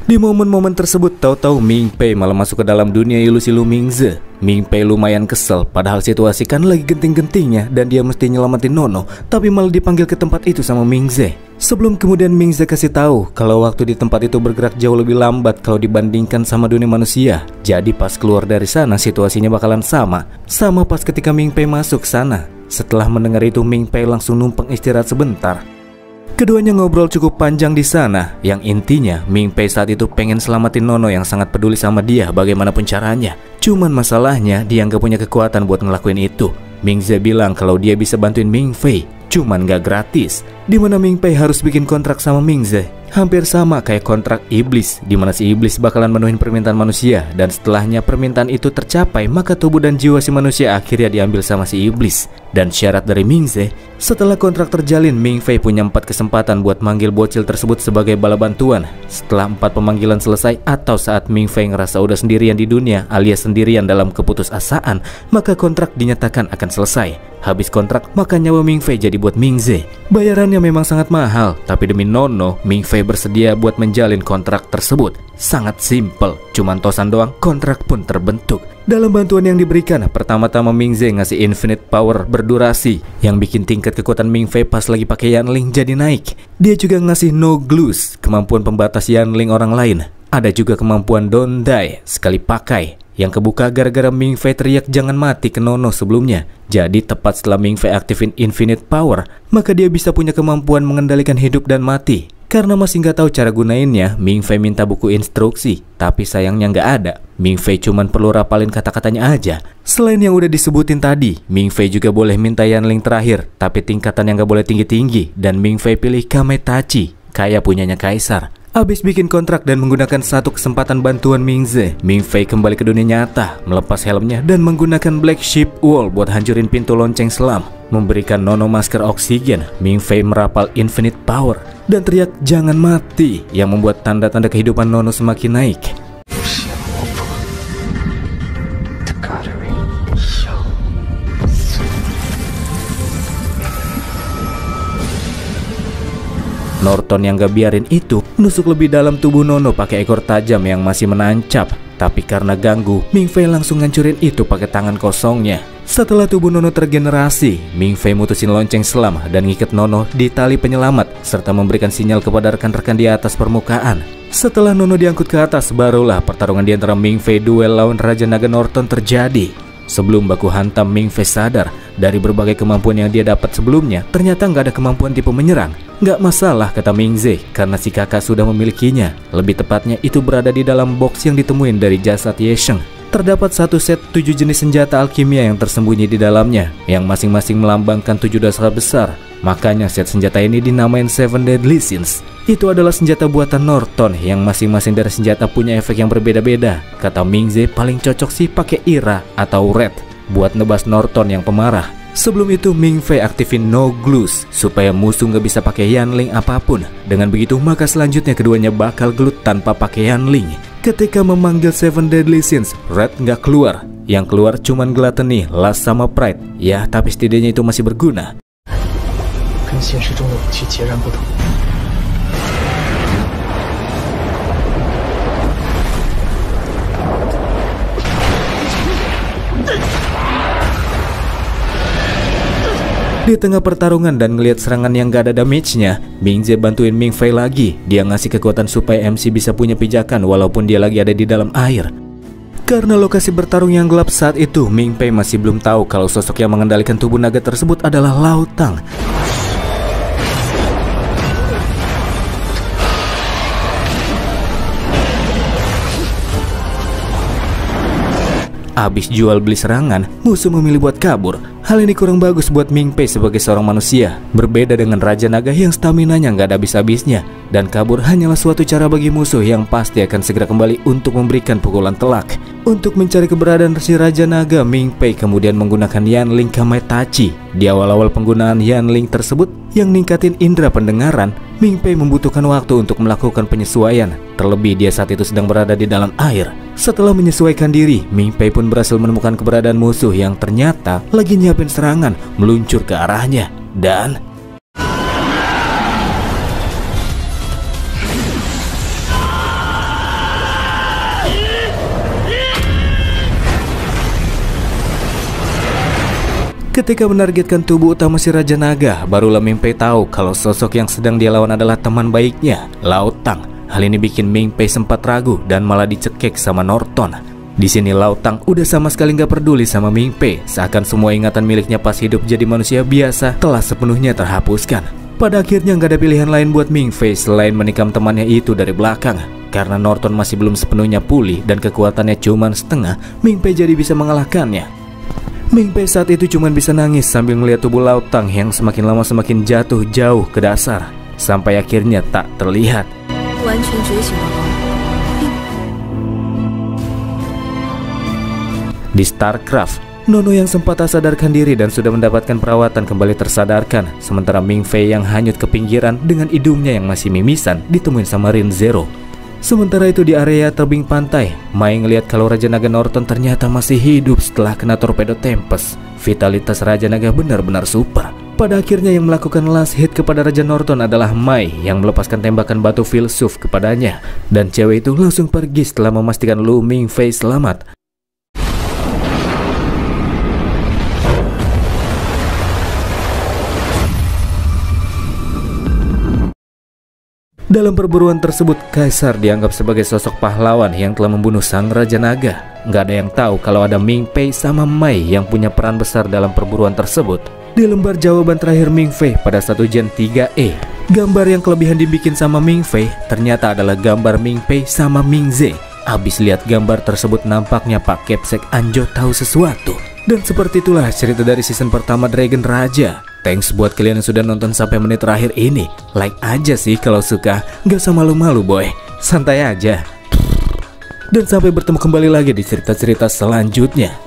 Di momen-momen tersebut, tahu-tahu Ming Fei malah masuk ke dalam dunia ilusi Lu Mingze. Ming Fei lumayan kesel, padahal situasi kan lagi genting-gentingnya dan dia mesti nyelamatin Nono, tapi malah dipanggil ke tempat itu sama Mingze. Sebelum kemudian Mingze kasih tahu kalau waktu di tempat itu bergerak jauh lebih lambat kalau dibandingkan sama dunia manusia. Jadi pas keluar dari sana situasinya bakalan sama pas ketika Ming Fei masuk sana. Setelah mendengar itu, Ming Fei langsung numpang istirahat sebentar. Keduanya ngobrol cukup panjang di sana, yang intinya Ming Fei saat itu pengen selamatin Nono yang sangat peduli sama dia bagaimanapun caranya. Cuman masalahnya dia nggak punya kekuatan buat ngelakuin itu. Mingze bilang kalau dia bisa bantuin Ming Fei, cuman nggak gratis. di mana Ming Fei harus bikin kontrak sama Ming Ze. Hampir sama kayak kontrak iblis, di mana si iblis bakalan menuhin permintaan manusia, dan setelahnya permintaan itu tercapai, maka tubuh dan jiwa si manusia akhirnya diambil sama si iblis. Dan syarat dari Ming Ze, setelah kontrak terjalin, Ming Fei punya 4 kesempatan buat manggil bocil tersebut sebagai bala bantuan. Setelah 4 pemanggilan selesai, atau saat Ming Fei ngerasa udah sendirian di dunia alias sendirian dalam keputusasaan, maka kontrak dinyatakan akan selesai. Habis kontrak, maka nyawa Ming Fei jadi buat Ming Ze. Bayarannya memang sangat mahal, tapi demi Nono, Ming Fei bersedia buat menjalin kontrak tersebut. Sangat simple, cuman tosan doang, kontrak pun terbentuk. Dalam bantuan yang diberikan, pertama-tama Ming Ze ngasih infinite power berdurasi yang bikin tingkat kekuatan Ming Fei pas lagi pakai Yanling jadi naik. Dia juga ngasih no glues, kemampuan pembatas Yanling orang lain. Ada juga kemampuan don't die, sekali pakai, yang kebuka gara-gara Ming Fei teriak jangan mati ke Nono sebelumnya. Jadi tepat setelah Ming Fei aktifin infinite power, maka dia bisa punya kemampuan mengendalikan hidup dan mati. Karena masih nggak tahu cara gunainnya, Ming Fei minta buku instruksi, tapi sayangnya nggak ada. Ming Fei cuman perlu rapalin kata-katanya aja. Selain yang udah disebutin tadi, Ming Fei juga boleh minta Yanling terakhir, tapi tingkatan yang nggak boleh tinggi-tinggi, dan Ming Fei pilih Kametachi, kayak punyanya Kaisar. Abis bikin kontrak dan menggunakan 1 kesempatan bantuan Ming Ze, Ming Fei kembali ke dunia nyata, melepas helmnya dan menggunakan Black Sheep Wall buat hancurin pintu lonceng selam. Memberikan Nono masker oksigen, Ming Fei merapal infinite power dan teriak jangan mati, yang membuat tanda-tanda kehidupan Nono semakin naik. Norton yang gak biarin itu nusuk lebih dalam tubuh Nono pakai ekor tajam yang masih menancap. Tapi karena ganggu, Ming Fei langsung ngancurin itu pakai tangan kosongnya. Setelah tubuh Nono tergenerasi, Ming Fei mutusin lonceng selam dan ngikat Nono di tali penyelamat serta memberikan sinyal kepada rekan-rekan di atas permukaan. Setelah Nono diangkut ke atas, barulah pertarungan di antara Ming Fei duel lawan Raja Naga Norton terjadi. Sebelum baku hantam, Ming Fei sadar dari berbagai kemampuan yang dia dapat sebelumnya, ternyata nggak ada kemampuan tipe menyerang. Nggak masalah, kata Ming Ze, karena si kakak sudah memilikinya. Lebih tepatnya itu berada di dalam box yang ditemuin dari jasad Ye Sheng. Terdapat 1 set 7 jenis senjata alkimia yang tersembunyi di dalamnya, yang masing-masing melambangkan 7 dasar besar. Makanya set senjata ini dinamain Seven Deadly Sins. Itu adalah senjata buatan Norton yang masing-masing dari senjata punya efek yang berbeda-beda. Kata Ming Ze paling cocok sih pakai Ira atau Red buat nebas Norton yang pemarah. Sebelum itu Ming Fei aktifin no glues supaya musuh nggak bisa pakai Yanling apapun. Dengan begitu maka selanjutnya keduanya bakal gelut tanpa pakai Yanling. Ketika memanggil Seven Deadly Sins, Red nggak keluar. Yang keluar cuman Gluttony, Lust sama Pride. Ya tapi setidaknya itu masih berguna. Di tengah pertarungan dan ngelihat serangan yang gak ada damage-nya, Ming Ze bantuin Ming Fei lagi. Dia ngasih kekuatan supaya MC bisa punya pijakan walaupun dia lagi ada di dalam air. Karena lokasi bertarung yang gelap saat itu, Ming Fei masih belum tahu kalau sosok yang mengendalikan tubuh naga tersebut adalah Lao Tang. Abis jual beli serangan, musuh memilih buat kabur. Hal ini kurang bagus buat Ming Fei sebagai seorang manusia. Berbeda dengan Raja Naga yang staminanya nggak ada habis-habisnya. Dan kabur hanyalah suatu cara bagi musuh yang pasti akan segera kembali untuk memberikan pukulan telak. Untuk mencari keberadaan si Raja Naga, Ming Fei kemudian menggunakan Yanling Kametachi. Di awal-awal penggunaan Yanling tersebut yang ningkatin indera pendengaran, Ming Fei membutuhkan waktu untuk melakukan penyesuaian. Terlebih dia saat itu sedang berada di dalam air. Setelah menyesuaikan diri, Ming Fei pun berhasil menemukan keberadaan musuh yang ternyata lagi nyiapin serangan meluncur ke arahnya. Dan ketika menargetkan tubuh utama si Raja Naga, barulah Ming Fei tahu kalau sosok yang sedang dia lawan adalah teman baiknya, Lao Tang. Hal ini bikin Ming Fei sempat ragu dan malah dicekik sama Norton. Di sini Lao Tang udah sama sekali nggak peduli sama Ming Fei, seakan semua ingatan miliknya pas hidup jadi manusia biasa telah sepenuhnya terhapuskan. Pada akhirnya nggak ada pilihan lain buat Ming Fei selain menikam temannya itu dari belakang. Karena Norton masih belum sepenuhnya pulih dan kekuatannya cuma setengah, Ming Fei jadi bisa mengalahkannya. Ming Fei saat itu cuma bisa nangis sambil melihat tubuh Lao Tang yang semakin lama semakin jatuh jauh ke dasar, sampai akhirnya tak terlihat. Di StarCraft, Nono yang sempat tak sadarkan diri dan sudah mendapatkan perawatan kembali tersadarkan, sementara Ming Fei yang hanyut ke pinggiran dengan hidungnya yang masih mimisan ditemuin sama Rin Zero. Sementara itu di area tebing pantai, Mai ngelihat kalau Raja Naga Norton ternyata masih hidup setelah kena torpedo Tempest. Vitalitas Raja Naga benar-benar super. Pada akhirnya yang melakukan last hit kepada Raja Norton adalah Mai yang melepaskan tembakan batu filsuf kepadanya. Dan cewek itu langsung pergi setelah memastikan Lu Ming Fei selamat. Dalam perburuan tersebut, Kaisar dianggap sebagai sosok pahlawan yang telah membunuh sang Raja Naga. Nggak ada yang tahu kalau ada Ming Fei sama Mai yang punya peran besar dalam perburuan tersebut. Di lembar jawaban terakhir Ming Fei pada 1 Gen 3E, gambar yang kelebihan dibikin sama Ming Fei ternyata adalah gambar Ming Fei sama Ming Ze. Abis lihat gambar tersebut nampaknya Pak Kepsek Anjo tahu sesuatu. Dan seperti itulah cerita dari season pertama Dragon Raja. Thanks buat kalian yang sudah nonton sampai menit terakhir ini. Like aja sih kalau suka, gak usah malu-malu boy. Santai aja. Dan sampai bertemu kembali lagi di cerita-cerita selanjutnya.